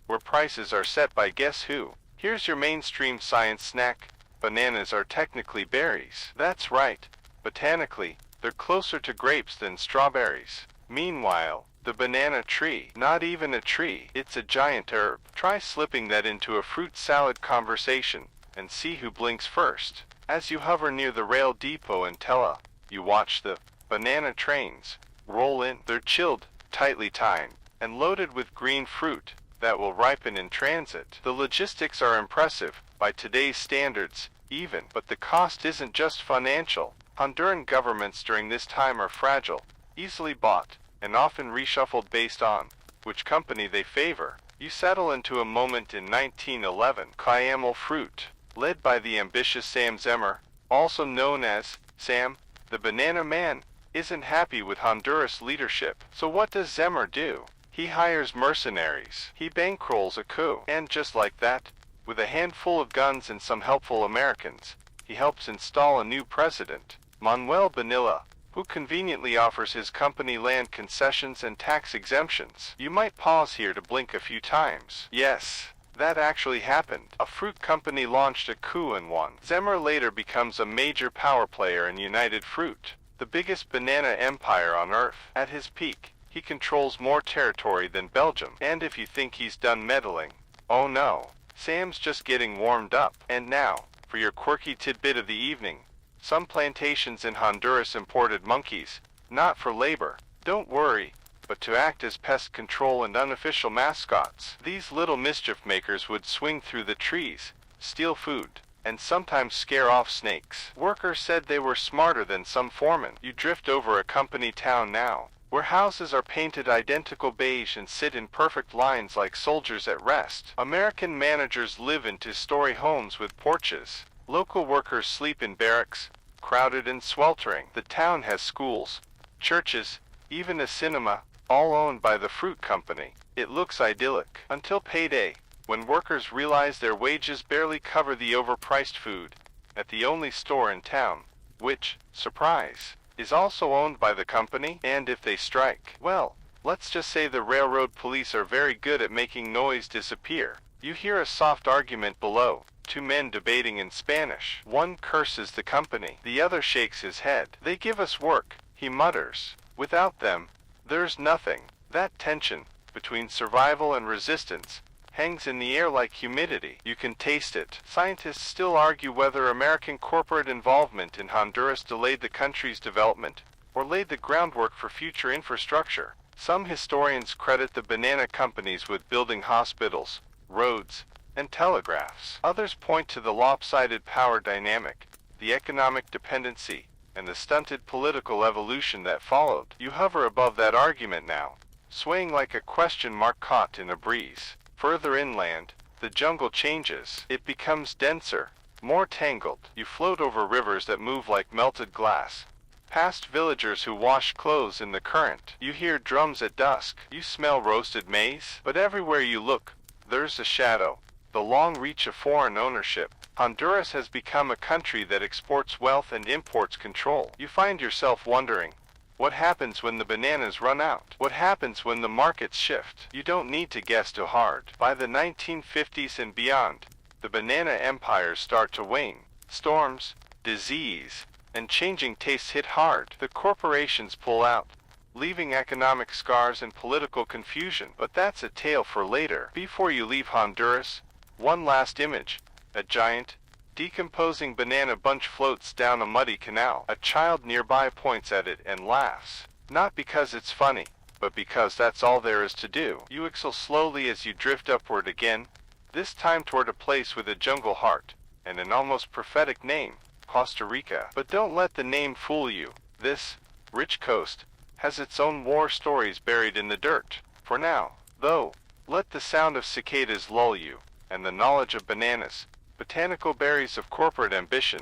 where prices are set by guess who. Here's your mainstream science snack: bananas are technically berries. That's right, botanically, they're closer to grapes than strawberries. Meanwhile, the banana tree, not even a tree, it's a giant herb. Try slipping that into a fruit salad conversation, and see who blinks first. As you hover near the rail depot in Tela, you watch the banana trains roll in. They're chilled, tightly timed, and loaded with green fruit that will ripen in transit. The logistics are impressive, by today's standards, even, but the cost isn't just financial. Honduran governments during this time are fragile, easily bought, and often reshuffled based on which company they favor. You settle into a moment in 1911. Camel fruit, led by the ambitious Sam Zemmer, also known as Sam, the Banana Man, isn't happy with Honduras leadership. So what does Zemmer do? He hires mercenaries. He bankrolls a coup. And just like that, with a handful of guns and some helpful Americans, he helps install a new president, Manuel Bonilla, who conveniently offers his company land concessions and tax exemptions. You might pause here to blink a few times. Yes, that actually happened. A fruit company launched a coup and won. Zemmer later becomes a major power player in United Fruit, the biggest banana empire on earth. At his peak, he controls more territory than Belgium. And if you think he's done meddling, oh no, Sam's just getting warmed up. And now, for your quirky tidbit of the evening, some plantations in Honduras imported monkeys, not for labor, don't worry, but to act as pest control and unofficial mascots. These little mischief makers would swing through the trees, steal food, and sometimes scare off snakes. Workers said they were smarter than some foremen. You drift over a company town now, where houses are painted identical beige and sit in perfect lines like soldiers at rest. American managers live in two-story homes with porches. Local workers sleep in barracks, crowded and sweltering. The town has schools, churches, even a cinema, all owned by the fruit company. It looks idyllic until payday, when workers realize their wages barely cover the overpriced food at the only store in town, which, surprise, is also owned by the company. And if they strike, well, let's just say the railroad police are very good at making noise disappear. You hear a soft argument below, two men debating in Spanish. One curses the company, the other shakes his head. They give us work, he mutters. Without them, there's nothing. That tension, between survival and resistance, hangs in the air like humidity. You can taste it. Scientists still argue whether American corporate involvement in Honduras delayed the country's development, or laid the groundwork for future infrastructure. Some historians credit the banana companies with building hospitals, roads, and telegraphs. Others point to the lopsided power dynamic, the economic dependency, and the stunted political evolution that followed. You hover above that argument now, swaying like a question mark caught in a breeze. Further inland, the jungle changes. It becomes denser, more tangled. You float over rivers that move like melted glass, past villagers who wash clothes in the current. You hear drums at dusk. You smell roasted maize. But everywhere you look, there's a shadow, the long reach of foreign ownership. Honduras has become a country that exports wealth and imports control. You find yourself wondering, what happens when the bananas run out? What happens when the markets shift? You don't need to guess too hard. By the 1950s and beyond, the banana empires start to wane. Storms, disease, and changing tastes hit hard. The corporations pull out, leaving economic scars and political confusion. But that's a tale for later. Before you leave Honduras, one last image. A giant, decomposing banana bunch floats down a muddy canal. A child nearby points at it and laughs. Not because it's funny, but because that's all there is to do. You exhale slowly as you drift upward again, this time toward a place with a jungle heart, and an almost prophetic name, Costa Rica. But don't let the name fool you. This rich coast has its own war stories buried in the dirt. For now, though, let the sound of cicadas lull you, and the knowledge of bananas, botanical berries of corporate ambition,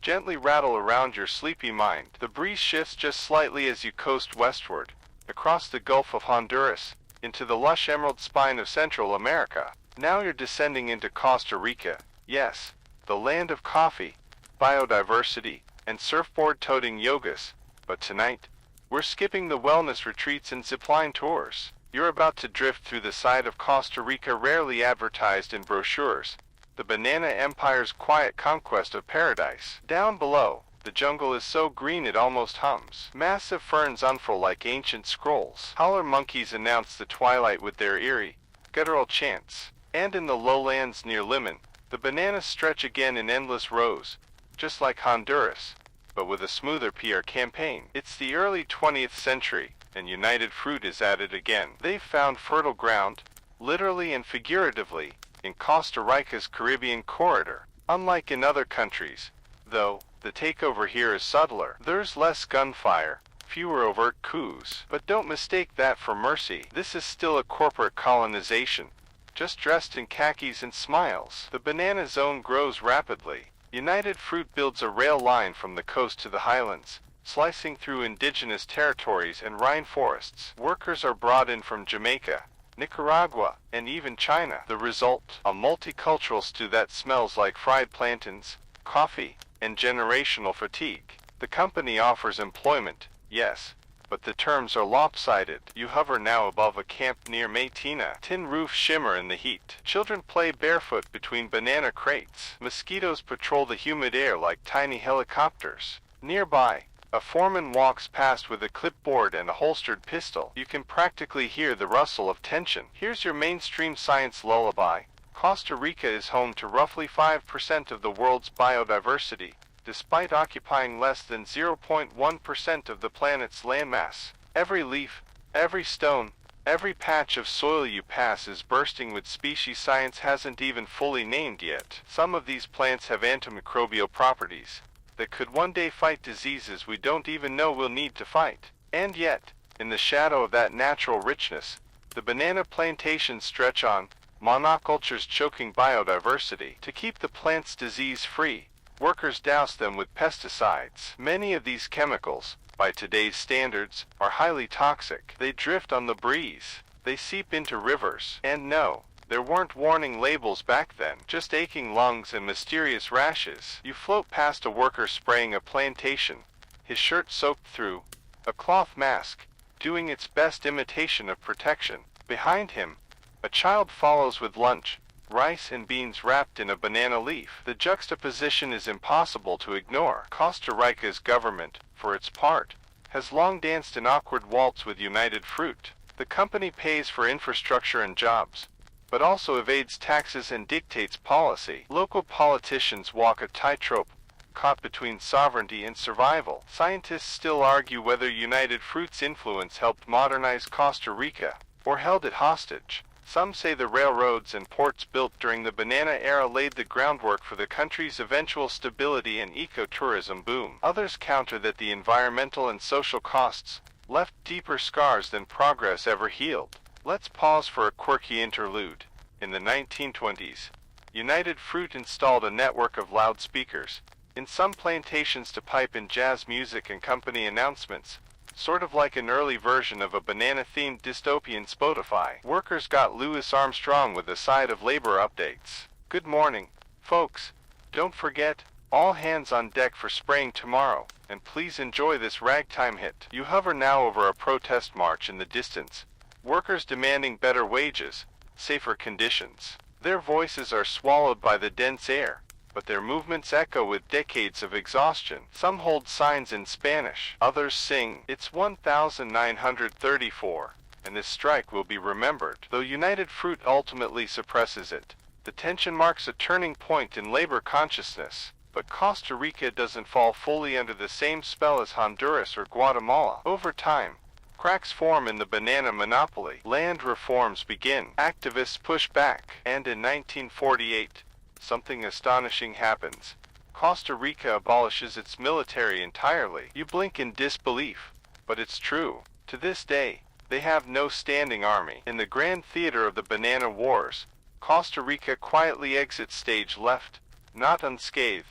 gently rattle around your sleepy mind. The breeze shifts just slightly as you coast westward, across the Gulf of Honduras, into the lush emerald spine of Central America. Now you're descending into Costa Rica, yes, the land of coffee, biodiversity, and surfboard-toting yogas. But tonight, we're skipping the wellness retreats and zipline tours. You're about to drift through the side of Costa Rica rarely advertised in brochures, the banana empire's quiet conquest of paradise. Down below, the jungle is so green it almost hums. Massive ferns unfurl like ancient scrolls. Howler monkeys announce the twilight with their eerie, guttural chants. And in the lowlands near Limon, the bananas stretch again in endless rows, just like Honduras, but with a smoother PR campaign. It's the early 20th century, and United Fruit is at it again. They've found fertile ground, literally and figuratively, in Costa Rica's Caribbean corridor. Unlike in other countries, though, The takeover here is subtler. There's less gunfire, fewer overt coups. But don't mistake that for mercy. This is still a corporate colonization, just dressed in khakis and smiles. The banana zone grows rapidly. United Fruit builds a rail line from the coast to the highlands, slicing through indigenous territories and rain forests. Workers are brought in from Jamaica, Nicaragua, and even China. The result? A multicultural stew that smells like fried plantains, coffee, and generational fatigue. The company offers employment, yes, but the terms are lopsided. You hover now above a camp near Maitina. Tin roofs shimmer in the heat. Children play barefoot between banana crates. Mosquitoes patrol the humid air like tiny helicopters. Nearby, a foreman walks past with a clipboard and a holstered pistol. You can practically hear the rustle of tension. Here's your mainstream science lullaby. Costa Rica is home to roughly 5% of the world's biodiversity, despite occupying less than 0.1% of the planet's landmass. Every leaf, every stone, every patch of soil you pass is bursting with species science hasn't even fully named yet. Some of these plants have antimicrobial properties that could one day fight diseases we don't even know we'll need to fight. And yet, in the shadow of that natural richness, the banana plantations stretch on, monocultures choking biodiversity. To keep the plants disease-free, workers douse them with pesticides. Many of these chemicals, by today's standards, are highly toxic. They drift on the breeze. They seep into rivers. And no, there weren't warning labels back then, just aching lungs and mysterious rashes. You float past a worker spraying a plantation, his shirt soaked through, a cloth mask, doing its best imitation of protection. Behind him, a child follows with lunch, rice and beans wrapped in a banana leaf. The juxtaposition is impossible to ignore. Costa Rica's government, for its part, has long danced an awkward waltz with United Fruit. The company pays for infrastructure and jobs, but also evades taxes and dictates policy. Local politicians walk a tightrope, caught between sovereignty and survival. Scientists still argue whether United Fruit's influence helped modernize Costa Rica, or held it hostage. Some say the railroads and ports built during the banana era laid the groundwork for the country's eventual stability and ecotourism boom. Others counter that the environmental and social costs left deeper scars than progress ever healed. Let's pause for a quirky interlude. In the 1920s, United Fruit installed a network of loudspeakers in some plantations to pipe in jazz music and company announcements, sort of like an early version of a banana-themed dystopian Spotify. Workers got Louis Armstrong with a side of labor updates. Good morning, folks. Don't forget, all hands on deck for spraying tomorrow, and please enjoy this ragtime hit. You hover now over a protest march in the distance. Workers demanding better wages, safer conditions. Their voices are swallowed by the dense air, but their movements echo with decades of exhaustion. Some hold signs in Spanish. Others sing, "It's 1934, and this strike will be remembered." Though United Fruit ultimately suppresses it, the tension marks a turning point in labor consciousness. But Costa Rica doesn't fall fully under the same spell as Honduras or Guatemala. Over time, cracks form in the banana monopoly. Land reforms begin. Activists push back. And in 1948, something astonishing happens. Costa Rica abolishes its military entirely. You blink in disbelief, but it's true. To this day, they have no standing army. In the grand theater of the Banana Wars, Costa Rica quietly exits stage left, not unscathed,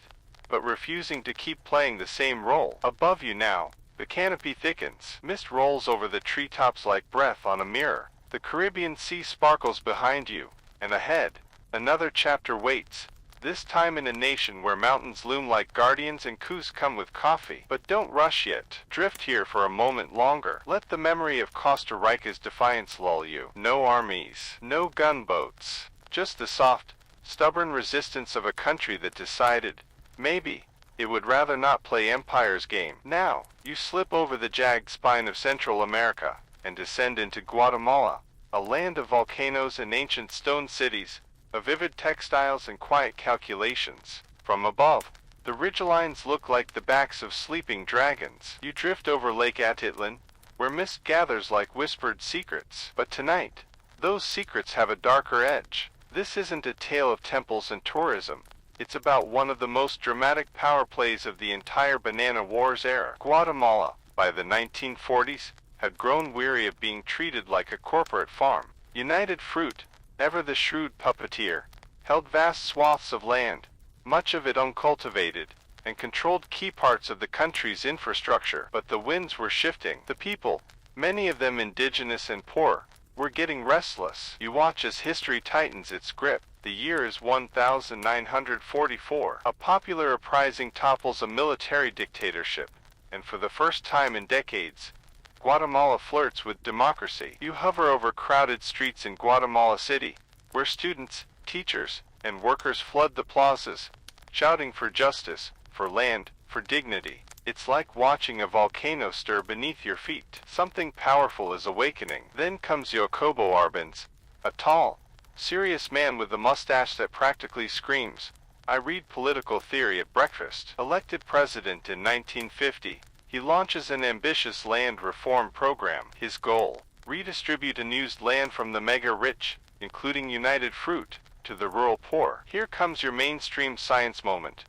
but refusing to keep playing the same role. Above you now, the canopy thickens. Mist rolls over the treetops like breath on a mirror. The Caribbean Sea sparkles behind you, and ahead, another chapter waits, this time in a nation where mountains loom like guardians and coups come with coffee. But don't rush yet. Drift here for a moment longer. Let the memory of Costa Rica's defiance lull you. No armies, no gunboats, just the soft, stubborn resistance of a country that decided, maybe, it would rather not play Empire's game. Now, you slip over the jagged spine of Central America, and descend into Guatemala, a land of volcanoes and ancient stone cities, of vivid textiles and quiet calculations. From above, the ridgelines look like the backs of sleeping dragons. You drift over Lake Atitlan, where mist gathers like whispered secrets. But tonight, those secrets have a darker edge. This isn't a tale of temples and tourism. It's about one of the most dramatic power plays of the entire Banana Wars era. Guatemala, by the 1940s, had grown weary of being treated like a corporate farm. United Fruit, ever the shrewd puppeteer, held vast swaths of land, much of it uncultivated, and controlled key parts of the country's infrastructure. But the winds were shifting. The people, many of them indigenous and poor, were getting restless. You watch as history tightens its grip. The year is 1944. A popular uprising topples a military dictatorship, and for the first time in decades, Guatemala flirts with democracy. You hover over crowded streets in Guatemala City, where students, teachers, and workers flood the plazas, shouting for justice, for land, for dignity. It's like watching a volcano stir beneath your feet. Something powerful is awakening. Then comes Jacobo Arbenz, a tall, serious man with a mustache that practically screams, "I read political theory at breakfast." Elected president in 1950, he launches an ambitious land reform program. His goal: redistribute unused land from the mega-rich, including United Fruit, to the rural poor. Here comes your mainstream science moment.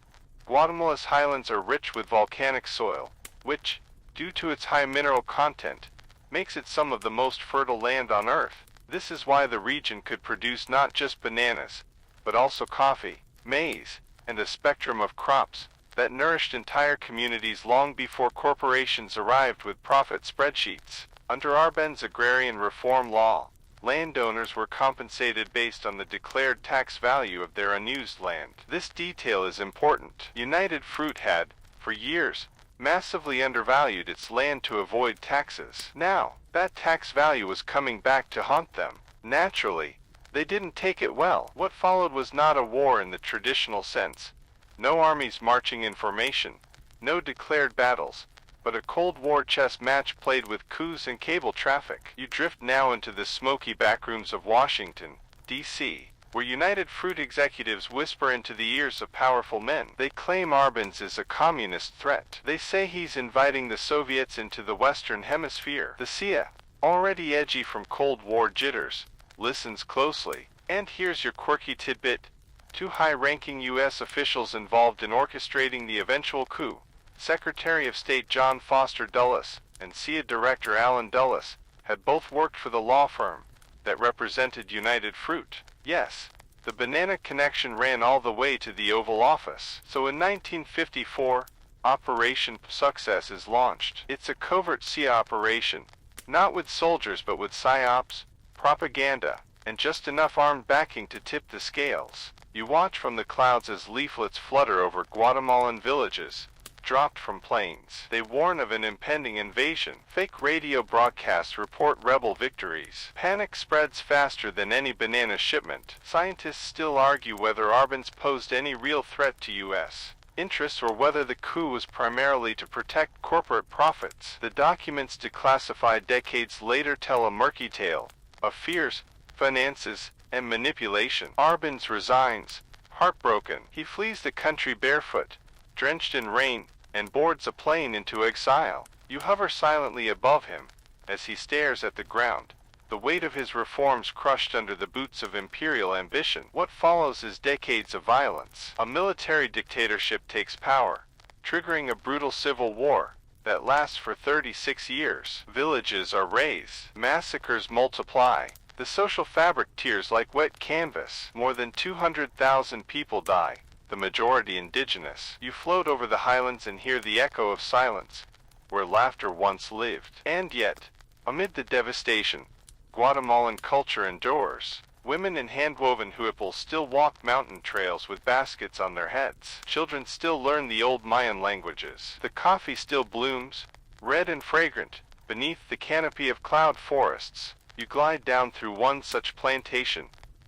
Guatemala's highlands are rich with volcanic soil, which, due to its high mineral content, makes it some of the most fertile land on Earth. This is why the region could produce not just bananas, but also coffee, maize, and a spectrum of crops that nourished entire communities long before corporations arrived with profit spreadsheets. Under Arbenz's agrarian reform law, landowners were compensated based on the declared tax value of their unused land. This detail is important. United Fruit had, for years, massively undervalued its land to avoid taxes. Now, that tax value was coming back to haunt them. Naturally, they didn't take it well. What followed was not a war in the traditional sense. No armies marching in formation, no declared battles, but a Cold War chess match played with coups and cable traffic. You drift now into the smoky backrooms of Washington, D.C., where United Fruit executives whisper into the ears of powerful men. They claim Arbenz is a communist threat. They say he's inviting the Soviets into the Western Hemisphere. The CIA, already edgy from Cold War jitters, listens closely. And here's your quirky tidbit. Two high-ranking U.S. officials involved in orchestrating the eventual coup, Secretary of State John Foster Dulles and CIA Director Alan Dulles, had both worked for the law firm that represented United Fruit. Yes, the banana connection ran all the way to the Oval Office. So in 1954, Operation Success is launched. It's a covert CIA operation, not with soldiers but with psyops, propaganda, and just enough armed backing to tip the scales. You watch from the clouds as leaflets flutter over Guatemalan villages, dropped from planes. They warn of an impending invasion. Fake radio broadcasts report rebel victories. Panic spreads faster than any banana shipment. Scientists still argue whether Arbenz posed any real threat to U.S. interests or whether the coup was primarily to protect corporate profits. The documents declassified decades later tell a murky tale of fears, finances, and manipulation. Arbenz resigns, heartbroken. He flees the country barefoot, drenched in rain, and boards a plane into exile. You hover silently above him as he stares at the ground, the weight of his reforms crushed under the boots of imperial ambition. What follows is decades of violence. A military dictatorship takes power, triggering a brutal civil war that lasts for 36 years. Villages are razed, massacres multiply, the social fabric tears like wet canvas. More than 200,000 people die, the majority indigenous. You float over the highlands and hear the echo of silence, where laughter once lived. And yet, amid the devastation, Guatemalan culture endures. Women in hand-woven huipils still walk mountain trails with baskets on their heads. Children still learn the old Mayan languages. The coffee still blooms, red and fragrant, beneath the canopy of cloud forests. You glide down through one such plantation,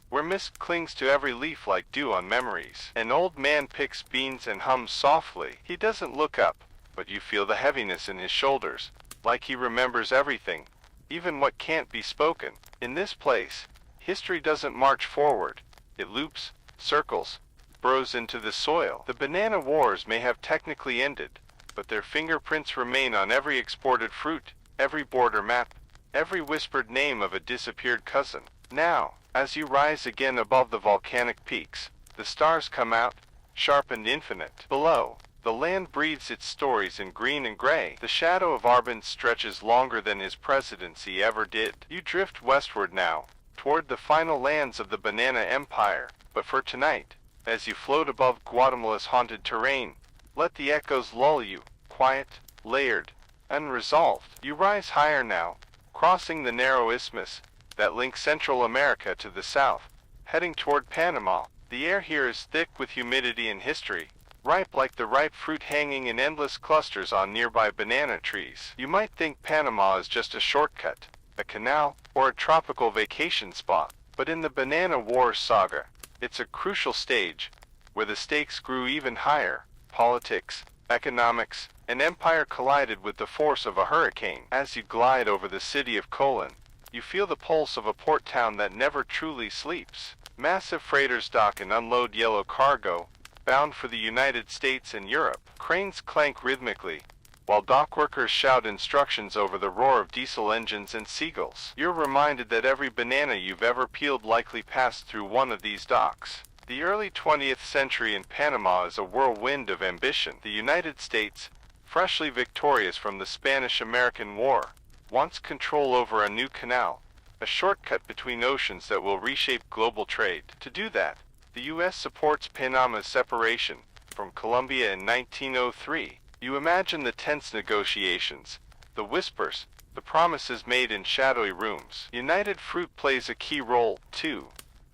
where mist clings to every leaf like dew on memories. An old man picks beans and hums softly. He doesn't look up, but you feel the heaviness in his shoulders, like he remembers everything, even what can't be spoken. In this place, history doesn't march forward. It loops, circles, burrows into the soil. The banana wars may have technically ended, but their fingerprints remain on every exported fruit, every border map, every whispered name of a disappeared cousin. Now, as you rise again above the volcanic peaks, the stars come out, sharp and infinite. Below, the land breathes its stories in green and gray. The shadow of Arbin stretches longer than his presidency ever did. You drift westward now, toward the final lands of the Banana Empire. But for tonight, as you float above Guatemala's haunted terrain, let the echoes lull you, quiet, layered, unresolved. You rise higher now, crossing the narrow isthmus that links Central America to the south, heading toward Panama. The air here is thick with humidity and history, ripe like the ripe fruit hanging in endless clusters on nearby banana trees. You might think Panama is just a shortcut, a canal, or a tropical vacation spot, but in the Banana Wars saga, it's a crucial stage, where the stakes grew even higher. Politics, economics, and empire collided with the force of a hurricane. As you glide over the city of Colon, you feel the pulse of a port town that never truly sleeps. Massive freighters dock and unload yellow cargo, bound for the United States and Europe. Cranes clank rhythmically, while dockworkers shout instructions over the roar of diesel engines and seagulls. You're reminded that every banana you've ever peeled likely passed through one of these docks. The early 20th century in Panama is a whirlwind of ambition. The United States, freshly victorious from the Spanish-American War, wants control over a new canal, a shortcut between oceans that will reshape global trade. To do that, the U.S. supports Panama's separation from Colombia in 1903. You imagine the tense negotiations, the whispers, the promises made in shadowy rooms. United Fruit plays a key role, too,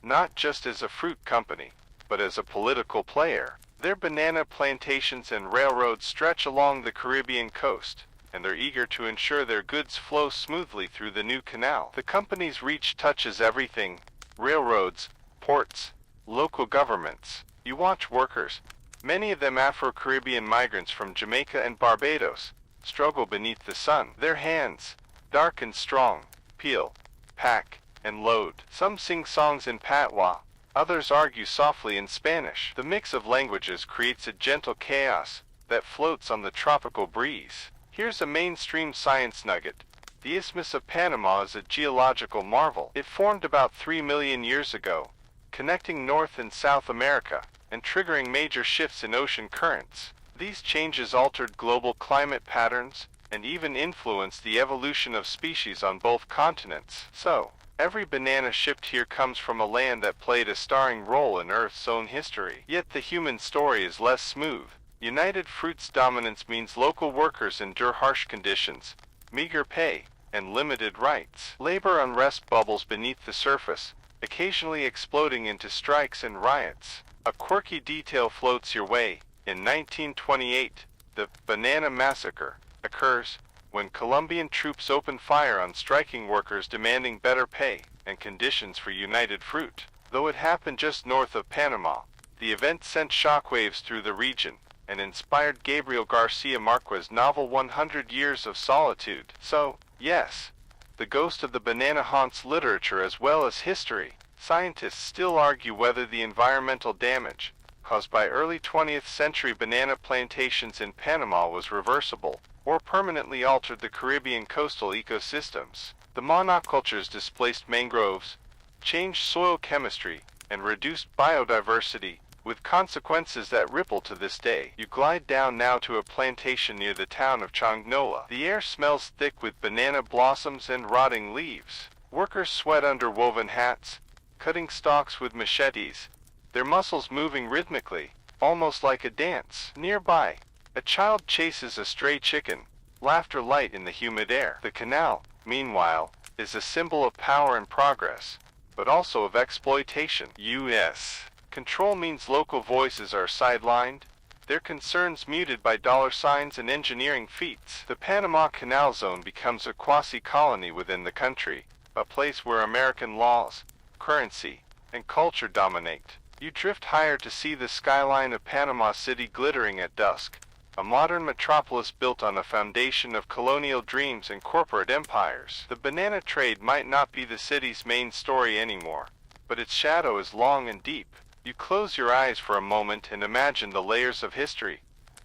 not just as a fruit company, but as a political player. Their banana plantations and railroads stretch along the Caribbean coast, and they're eager to ensure their goods flow smoothly through the new canal. The company's reach touches everything: railroads, ports, local governments. You watch workers, many of them Afro-Caribbean migrants from Jamaica and Barbados, struggle beneath the sun. Their hands, dark and strong, peel, pack, and load. Some sing songs in Patois, others argue softly in Spanish. The mix of languages creates a gentle chaos that floats on the tropical breeze. Here's a mainstream science nugget. The Isthmus of Panama is a geological marvel. It formed about 3 million years ago, connecting North and South America, and triggering major shifts in ocean currents. These changes altered global climate patterns, and even influenced the evolution of species on both continents. So, every banana shipped here comes from a land that played a starring role in Earth's own history. Yet the human story is less smooth. United Fruit's dominance means local workers endure harsh conditions, meager pay, and limited rights. Labor unrest bubbles beneath the surface, occasionally exploding into strikes and riots. A quirky detail floats your way. In 1928, the Banana Massacre occurs when Colombian troops open fire on striking workers demanding better pay and conditions for United Fruit. Though it happened just north of Panama, the event sent shockwaves through the region and inspired Gabriel Garcia Marquez's novel 100 Years of Solitude. So, yes, the ghost of the banana haunts literature as well as history. Scientists still argue whether the environmental damage caused by early 20th century banana plantations in Panama was reversible, or permanently altered the Caribbean coastal ecosystems. The monocultures displaced mangroves, changed soil chemistry, and reduced biodiversity, with consequences that ripple to this day. You glide down now to a plantation near the town of Chongnola. The air smells thick with banana blossoms and rotting leaves. Workers sweat under woven hats, cutting stalks with machetes, their muscles moving rhythmically, almost like a dance. Nearby, a child chases a stray chicken, laughter light in the humid air. The canal, meanwhile, is a symbol of power and progress, but also of exploitation. U.S. control means local voices are sidelined, their concerns muted by dollar signs and engineering feats. The Panama Canal Zone becomes a quasi-colony within the country, a place where American laws, currency, and culture dominate. You drift higher to see the skyline of Panama City glittering at dusk, a modern metropolis built on a foundation of colonial dreams and corporate empires. The banana trade might not be the city's main story anymore, but its shadow is long and deep. You close your eyes for a moment and imagine the layers of history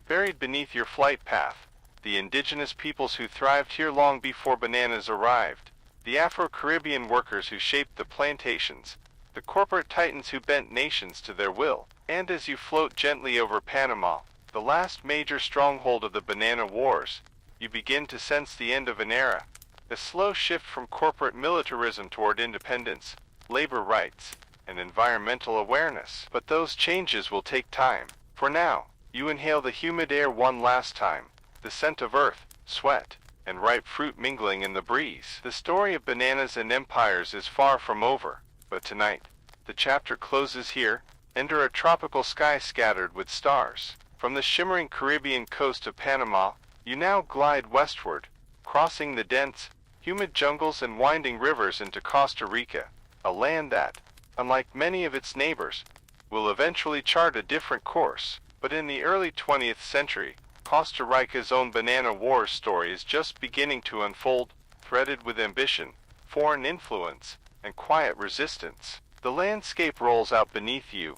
buried beneath your flight path. The indigenous peoples who thrived here long before bananas arrived, the Afro-Caribbean workers who shaped the plantations, the corporate titans who bent nations to their will. And as you float gently over Panama, the last major stronghold of the banana wars, you begin to sense the end of an era, a slow shift from corporate militarism toward independence, labor rights, and environmental awareness. But those changes will take time. For now, you inhale the humid air one last time, the scent of earth, sweat, and ripe fruit mingling in the breeze. The story of bananas and empires is far from over, but tonight, the chapter closes here, under a tropical sky scattered with stars. From the shimmering Caribbean coast of Panama, you now glide westward, crossing the dense, humid jungles and winding rivers into Costa Rica, a land that, unlike many of its neighbors, will eventually chart a different course. But in the early 20th century, Costa Rica's own banana wars story is just beginning to unfold, threaded with ambition, foreign influence, and quiet resistance. The landscape rolls out beneath you,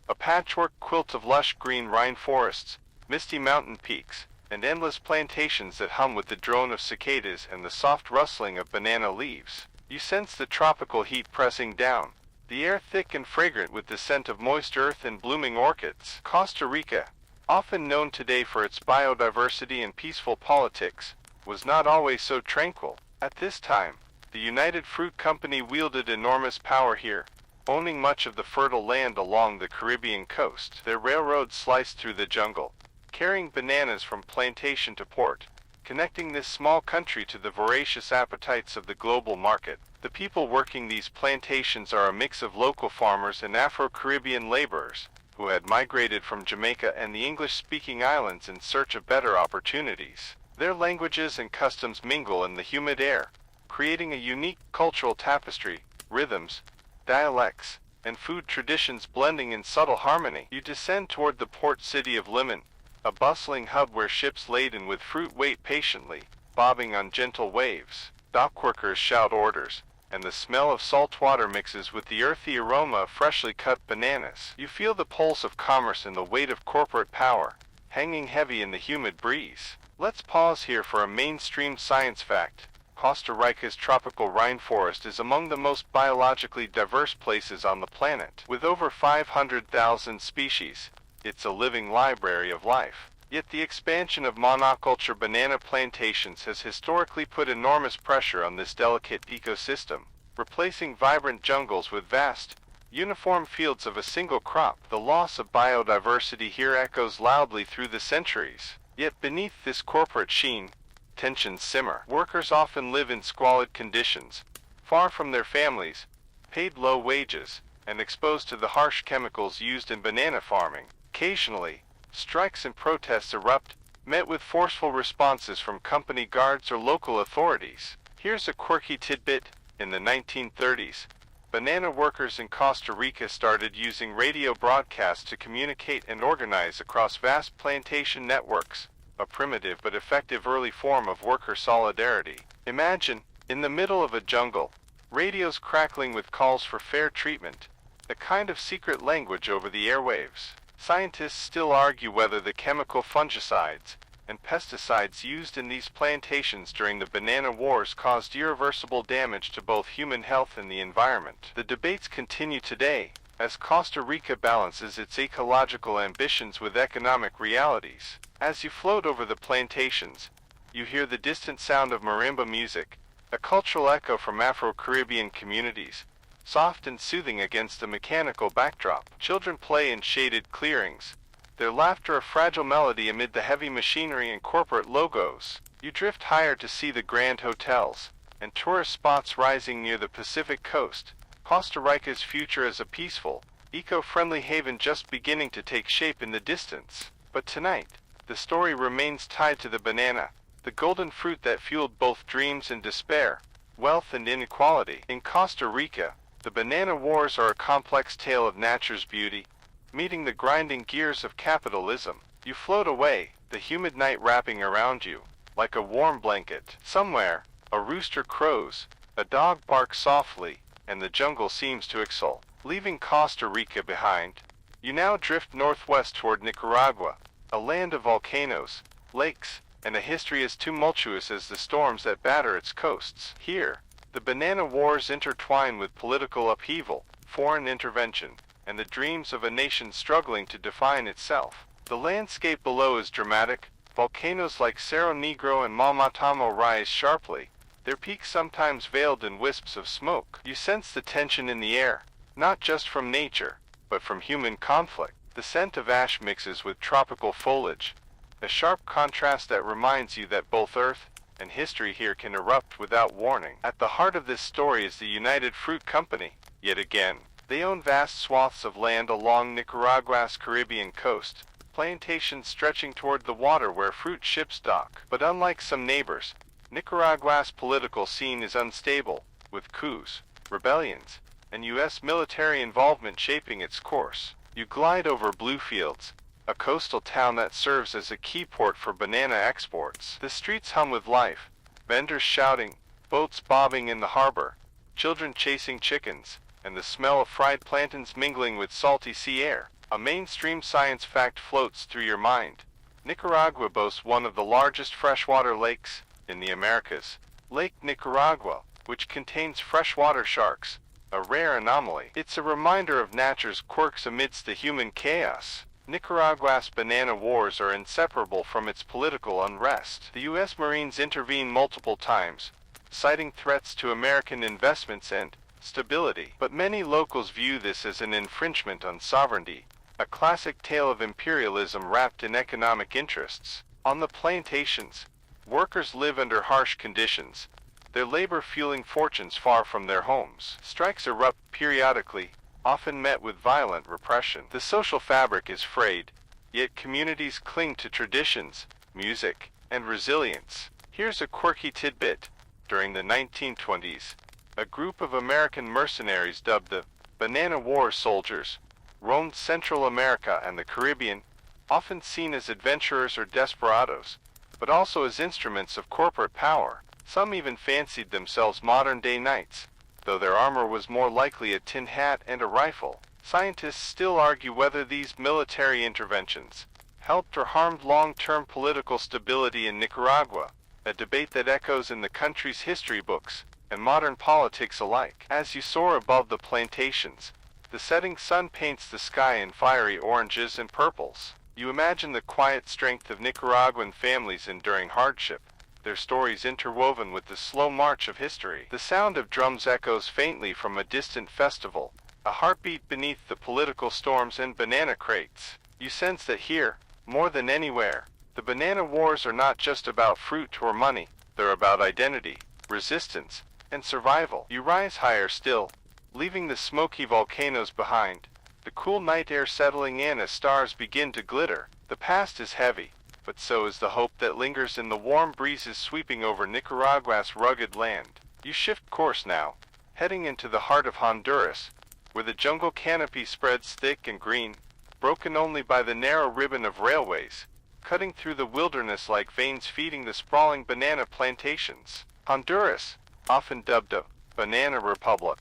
a patchwork quilt of lush green rainforests, misty mountain peaks, and endless plantations that hum with the drone of cicadas and the soft rustling of banana leaves. You sense the tropical heat pressing down, the air thick and fragrant with the scent of moist earth and blooming orchids. Costa Rica, often known today for its biodiversity and peaceful politics, was not always so tranquil. At this time, the United Fruit Company wielded enormous power here, owning much of the fertile land along the Caribbean coast. Their railroads sliced through the jungle, carrying bananas from plantation to port, connecting this small country to the voracious appetites of the global market. The people working these plantations are a mix of local farmers and Afro-Caribbean laborers, who had migrated from Jamaica and the English-speaking islands in search of better opportunities. Their languages and customs mingle in the humid air, creating a unique cultural tapestry, rhythms, dialects, and food traditions blending in subtle harmony. You descend toward the port city of Limon, a bustling hub where ships laden with fruit wait patiently, bobbing on gentle waves. Dockworkers shout orders, and the smell of salt water mixes with the earthy aroma of freshly cut bananas. You feel the pulse of commerce and the weight of corporate power, hanging heavy in the humid breeze. Let's pause here for a mainstream science fact. Costa Rica's tropical rainforest is among the most biologically diverse places on the planet. With over 500,000 species, it's a living library of life. Yet the expansion of monoculture banana plantations has historically put enormous pressure on this delicate ecosystem, replacing vibrant jungles with vast, uniform fields of a single crop. The loss of biodiversity here echoes loudly through the centuries. Yet beneath this corporate sheen, tensions simmer. Workers often live in squalid conditions, far from their families, paid low wages, and exposed to the harsh chemicals used in banana farming. Occasionally, strikes and protests erupt, met with forceful responses from company guards or local authorities. Here's a quirky tidbit. In the 1930s, banana workers in Costa Rica started using radio broadcasts to communicate and organize across vast plantation networks, a primitive but effective early form of worker solidarity. Imagine, in the middle of a jungle, radios crackling with calls for fair treatment, a kind of secret language over the airwaves. Scientists still argue whether the chemical fungicides and pesticides used in these plantations during the banana wars caused irreversible damage to both human health and the environment. The debates continue today, as Costa Rica balances its ecological ambitions with economic realities. As you float over the plantations, you hear the distant sound of marimba music, a cultural echo from Afro-Caribbean communities, soft and soothing against a mechanical backdrop. Children play in shaded clearings, their laughter a fragile melody amid the heavy machinery and corporate logos. You drift higher to see the grand hotels and tourist spots rising near the Pacific coast, Costa Rica's future as a peaceful, eco-friendly haven just beginning to take shape in the distance. But tonight, the story remains tied to the banana, the golden fruit that fueled both dreams and despair, wealth and inequality. In Costa Rica, the banana wars are a complex tale of nature's beauty, meeting the grinding gears of capitalism. You float away, the humid night wrapping around you, like a warm blanket. Somewhere, a rooster crows, a dog barks softly, and the jungle seems to exhale. Leaving Costa Rica behind, you now drift northwest toward Nicaragua, a land of volcanoes, lakes, and a history as tumultuous as the storms that batter its coasts. Here, the banana wars intertwine with political upheaval, foreign intervention, and the dreams of a nation struggling to define itself. The landscape below is dramatic. Volcanoes like Cerro Negro and Malmatamo rise sharply, their peaks sometimes veiled in wisps of smoke. You sense the tension in the air, not just from nature, but from human conflict. The scent of ash mixes with tropical foliage, a sharp contrast that reminds you that both Earth and history here can erupt without warning. At the heart of this story is the United Fruit Company. Yet again, they own vast swaths of land along Nicaragua's Caribbean coast, plantations stretching toward the water where fruit ships dock. But unlike some neighbors, Nicaragua's political scene is unstable, with coups, rebellions, and U.S. military involvement shaping its course. You glide over Bluefields, a coastal town that serves as a key port for banana exports. The streets hum with life, vendors shouting, boats bobbing in the harbor, children chasing chickens, and the smell of fried plantains mingling with salty sea air. A mainstream science fact floats through your mind. Nicaragua boasts one of the largest freshwater lakes in the Americas, Lake Nicaragua, which contains freshwater sharks, a rare anomaly. It's a reminder of nature's quirks amidst the human chaos. Nicaragua's banana wars are inseparable from its political unrest. The U.S. Marines intervene multiple times, citing threats to American investments and stability. But many locals view this as an infringement on sovereignty, a classic tale of imperialism wrapped in economic interests. On the plantations, workers live under harsh conditions, their labor fueling fortunes far from their homes. Strikes erupt periodically, often met with violent repression. The social fabric is frayed, yet communities cling to traditions, music, and resilience. Here's a quirky tidbit. During the 1920s, a group of American mercenaries dubbed the Banana War Soldiers roamed Central America and the Caribbean, often seen as adventurers or desperados, but also as instruments of corporate power. Some even fancied themselves modern-day knights, though their armor was more likely a tin hat and a rifle. Scientists still argue whether these military interventions helped or harmed long-term political stability in Nicaragua, a debate that echoes in the country's history books and modern politics alike. As you soar above the plantations, the setting sun paints the sky in fiery oranges and purples. You imagine the quiet strength of Nicaraguan families enduring hardship, their stories interwoven with the slow march of history. The sound of drums echoes faintly from a distant festival, a heartbeat beneath the political storms and banana crates. You sense that here, more than anywhere, the banana wars are not just about fruit or money, they're about identity, resistance, and survival. You rise higher still, leaving the smoky volcanoes behind, the cool night air settling in as stars begin to glitter. The past is heavy, but so is the hope that lingers in the warm breezes sweeping over Nicaragua's rugged land. You shift course now, heading into the heart of Honduras, where the jungle canopy spreads thick and green, broken only by the narrow ribbon of railways, cutting through the wilderness like veins feeding the sprawling banana plantations. Honduras, often dubbed a banana republic,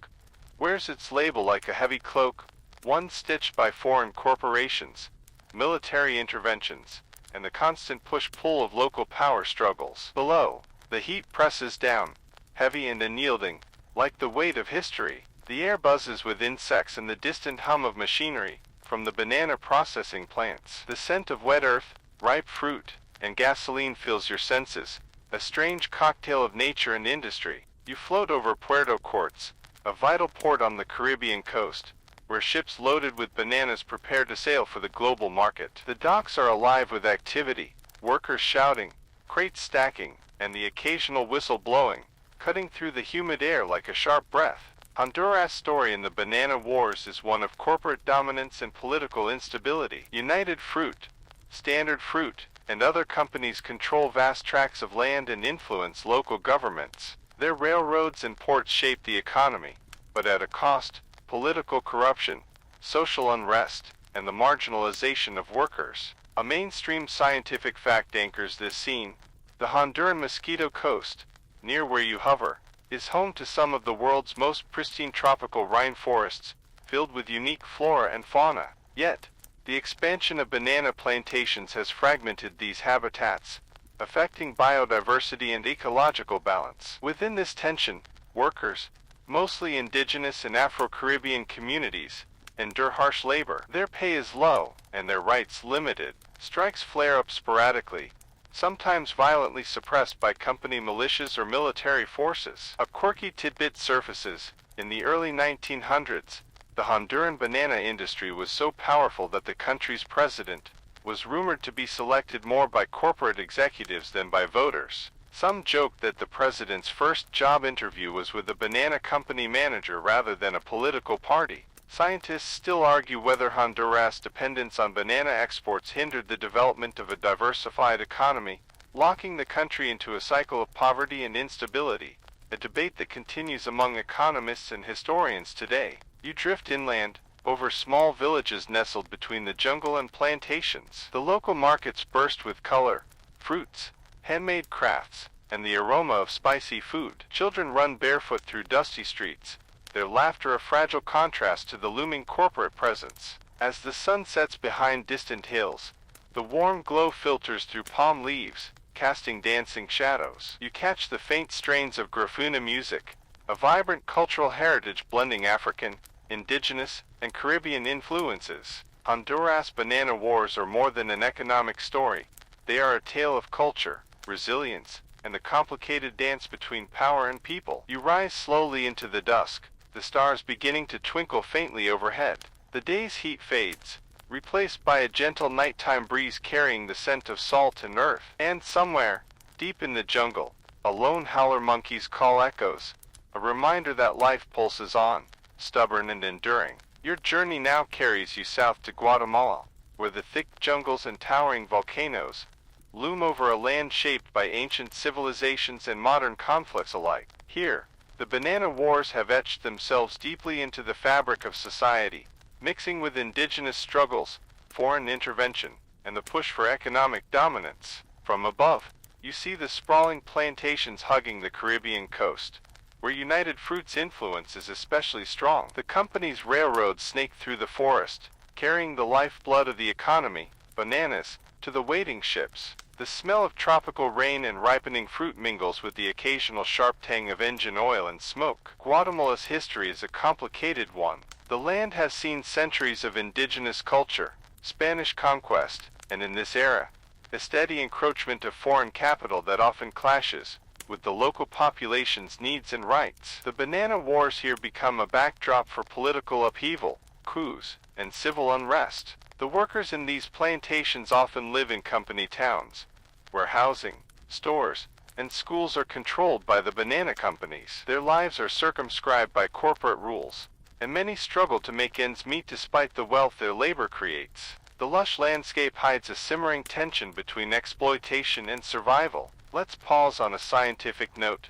wears its label like a heavy cloak, one stitched by foreign corporations, military interventions, and the constant push-pull of local power struggles. Below, the heat presses down, heavy and unyielding, like the weight of history. The air buzzes with insects and the distant hum of machinery from the banana processing plants. The scent of wet earth, ripe fruit, and gasoline fills your senses, a strange cocktail of nature and industry. You float over Puerto Cortes, a vital port on the Caribbean coast, where ships loaded with bananas prepare to sail for the global market. The docks are alive with activity, workers shouting, crates stacking, and the occasional whistle blowing, cutting through the humid air like a sharp breath. Honduras' story in the banana wars is one of corporate dominance and political instability. United Fruit, Standard Fruit, and other companies control vast tracts of land and influence local governments. Their railroads and ports shape the economy, but at a cost: political corruption, social unrest, and the marginalization of workers. A mainstream scientific fact anchors this scene. The Honduran Mosquito Coast, near where you hover, is home to some of the world's most pristine tropical rainforests, filled with unique flora and fauna. Yet, the expansion of banana plantations has fragmented these habitats, affecting biodiversity and ecological balance. Within this tension, workers, mostly indigenous and Afro-Caribbean communities, endure harsh labor. Their pay is low, and their rights limited. Strikes flare up sporadically, sometimes violently suppressed by company militias or military forces. A quirky tidbit surfaces. In the early 1900s, the Honduran banana industry was so powerful that the country's president was rumored to be selected more by corporate executives than by voters. Some joke that the president's first job interview was with a banana company manager rather than a political party. Scientists still argue whether Honduras' dependence on banana exports hindered the development of a diversified economy, locking the country into a cycle of poverty and instability, a debate that continues among economists and historians today. You drift inland, over small villages nestled between the jungle and plantations. The local markets burst with color, fruits, handmade crafts, and the aroma of spicy food. Children run barefoot through dusty streets, their laughter a fragile contrast to the looming corporate presence. As the sun sets behind distant hills, the warm glow filters through palm leaves, casting dancing shadows. You catch the faint strains of Grafuna music, a vibrant cultural heritage blending African, indigenous, and Caribbean influences. Honduras banana wars are more than an economic story. They are a tale of culture, resilience, and the complicated dance between power and people. You rise slowly into the dusk, the stars beginning to twinkle faintly overhead. The day's heat fades, replaced by a gentle nighttime breeze carrying the scent of salt and earth. And somewhere, deep in the jungle, a lone howler monkey's call echoes, a reminder that life pulses on, stubborn and enduring. Your journey now carries you south to Guatemala, where the thick jungles and towering volcanoes loom over a land shaped by ancient civilizations and modern conflicts alike. Here, the banana wars have etched themselves deeply into the fabric of society, mixing with indigenous struggles, foreign intervention, and the push for economic dominance. From above, you see the sprawling plantations hugging the Caribbean coast, where United Fruit's influence is especially strong. The company's railroads snake through the forest, carrying the lifeblood of the economy, bananas, to the waiting ships. The smell of tropical rain and ripening fruit mingles with the occasional sharp tang of engine oil and smoke. Guatemala's history is a complicated one. The land has seen centuries of indigenous culture, Spanish conquest, and in this era, a steady encroachment of foreign capital that often clashes with the local population's needs and rights. The banana wars here become a backdrop for political upheaval, coups, and civil unrest. The workers in these plantations often live in company towns, where housing, stores, and schools are controlled by the banana companies. Their lives are circumscribed by corporate rules, and many struggle to make ends meet despite the wealth their labor creates. The lush landscape hides a simmering tension between exploitation and survival. Let's pause on a scientific note.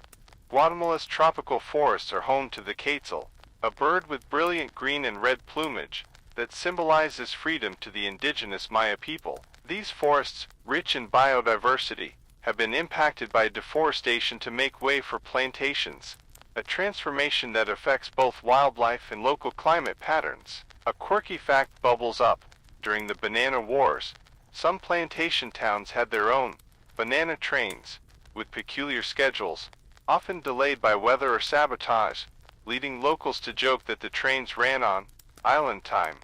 Guatemala's tropical forests are home to the quetzal, a bird with brilliant green and red plumage that symbolizes freedom to the indigenous Maya people. These forests, rich in biodiversity, have been impacted by deforestation to make way for plantations, a transformation that affects both wildlife and local climate patterns. A quirky fact bubbles up. During the banana wars, some plantation towns had their own banana trains, with peculiar schedules, often delayed by weather or sabotage, leading locals to joke that the trains ran on island time,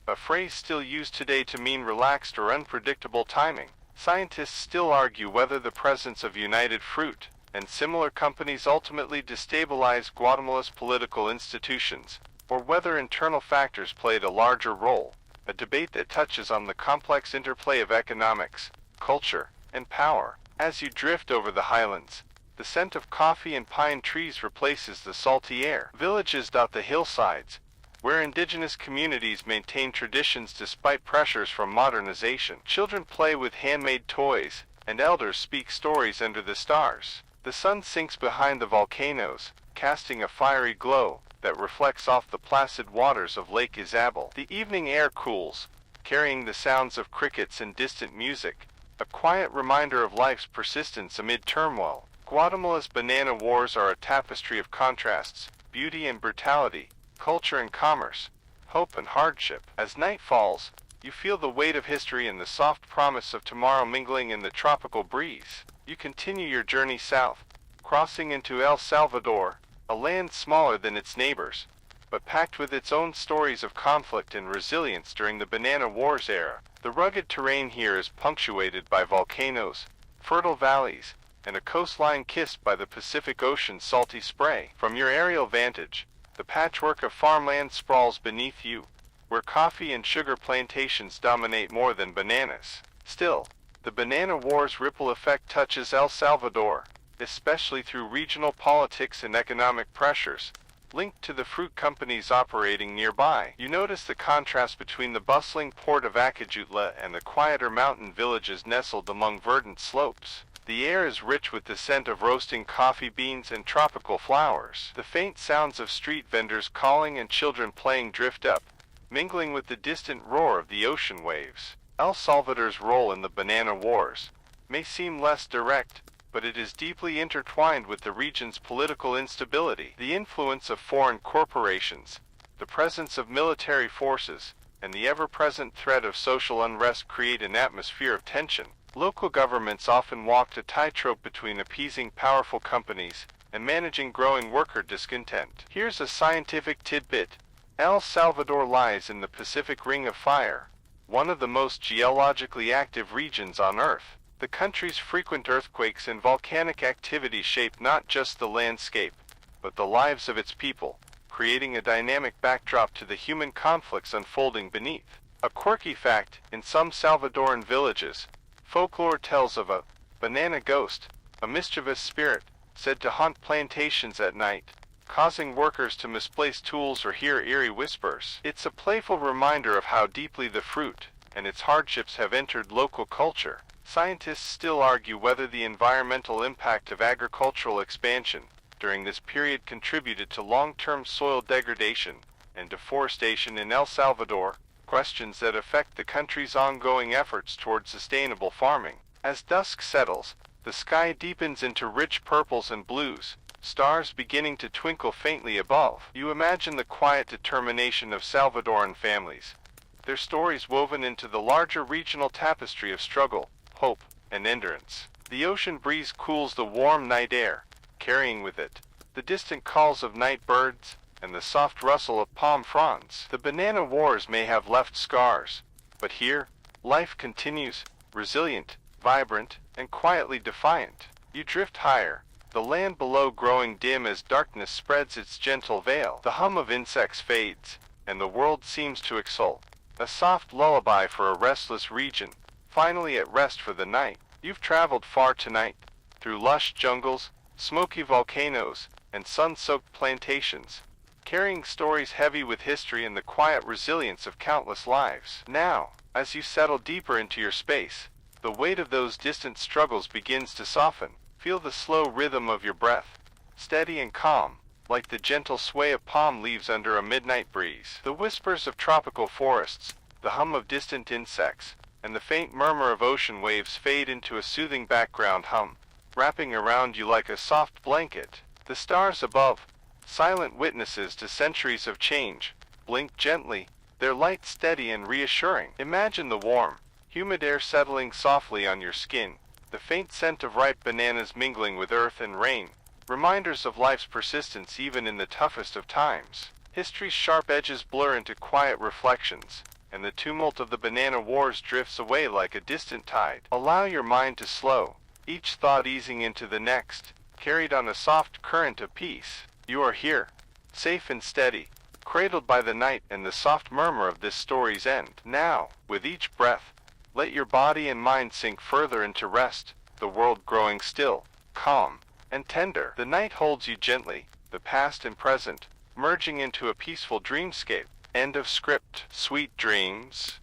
a phrase still used today to mean relaxed or unpredictable timing. Scientists still argue whether the presence of United Fruit and similar companies ultimately destabilized Guatemala's political institutions, or whether internal factors played a larger role, a debate that touches on the complex interplay of economics, culture, and power. As you drift over the highlands, the scent of coffee and pine trees replaces the salty air. Villages dot the hillsides, where indigenous communities maintain traditions despite pressures from modernization. Children play with handmade toys, and elders speak stories under the stars. The sun sinks behind the volcanoes, casting a fiery glow that reflects off the placid waters of Lake Izabal. The evening air cools, carrying the sounds of crickets and distant music, a quiet reminder of life's persistence amid turmoil. Guatemala's banana wars are a tapestry of contrasts, beauty and brutality, culture and commerce, hope and hardship. As night falls, you feel the weight of history and the soft promise of tomorrow mingling in the tropical breeze. You continue your journey south, crossing into El Salvador, a land smaller than its neighbors, but packed with its own stories of conflict and resilience during the Banana Wars era. The rugged terrain here is punctuated by volcanoes, fertile valleys, and a coastline kissed by the Pacific Ocean's salty spray. From your aerial vantage, the patchwork of farmland sprawls beneath you, where coffee and sugar plantations dominate more than bananas. Still, the Banana Wars ripple effect touches El Salvador, especially through regional politics and economic pressures, linked to the fruit companies operating nearby. You notice the contrast between the bustling port of Acajutla and the quieter mountain villages nestled among verdant slopes. The air is rich with the scent of roasting coffee beans and tropical flowers. The faint sounds of street vendors calling and children playing drift up, mingling with the distant roar of the ocean waves. El Salvador's role in the Banana Wars may seem less direct, but it is deeply intertwined with the region's political instability. The influence of foreign corporations, the presence of military forces, and the ever-present threat of social unrest create an atmosphere of tension. Local governments often walked a tightrope between appeasing powerful companies and managing growing worker discontent. Here's a scientific tidbit. El Salvador lies in the Pacific Ring of Fire, one of the most geologically active regions on Earth. The country's frequent earthquakes and volcanic activity shape not just the landscape, but the lives of its people, creating a dynamic backdrop to the human conflicts unfolding beneath. A quirky fact, in some Salvadoran villages, folklore tells of a banana ghost, a mischievous spirit, said to haunt plantations at night, causing workers to misplace tools or hear eerie whispers. It's a playful reminder of how deeply the fruit and its hardships have entered local culture. Scientists still argue whether the environmental impact of agricultural expansion during this period contributed to long-term soil degradation and deforestation in El Salvador, questions that affect the country's ongoing efforts toward sustainable farming. As dusk settles, the sky deepens into rich purples and blues, stars beginning to twinkle faintly above. You imagine the quiet determination of Salvadoran families, their stories woven into the larger regional tapestry of struggle, hope, and endurance. The ocean breeze cools the warm night air, carrying with it the distant calls of night birds and the soft rustle of palm fronds. The Banana Wars may have left scars, but here, life continues, resilient, vibrant, and quietly defiant. You drift higher, the land below growing dim as darkness spreads its gentle veil. The hum of insects fades, and the world seems to exult, a soft lullaby for a restless region, finally at rest for the night. You've traveled far tonight, through lush jungles, smoky volcanoes, and sun-soaked plantations, carrying stories heavy with history and the quiet resilience of countless lives. Now, as you settle deeper into your space, the weight of those distant struggles begins to soften. Feel the slow rhythm of your breath, steady and calm, like the gentle sway of palm leaves under a midnight breeze. The whispers of tropical forests, the hum of distant insects, and the faint murmur of ocean waves fade into a soothing background hum, wrapping around you like a soft blanket. The stars above, silent witnesses to centuries of change, blink gently, their light steady and reassuring. Imagine the warm, humid air settling softly on your skin, the faint scent of ripe bananas mingling with earth and rain, reminders of life's persistence even in the toughest of times. History's sharp edges blur into quiet reflections, and the tumult of the Banana Wars drifts away like a distant tide. Allow your mind to slow, each thought easing into the next, carried on a soft current of peace. You are here, safe and steady, cradled by the night and the soft murmur of this story's end. Now, with each breath, let your body and mind sink further into rest, the world growing still, calm, and tender. The night holds you gently, the past and present, merging into a peaceful dreamscape. End of script. Sweet dreams.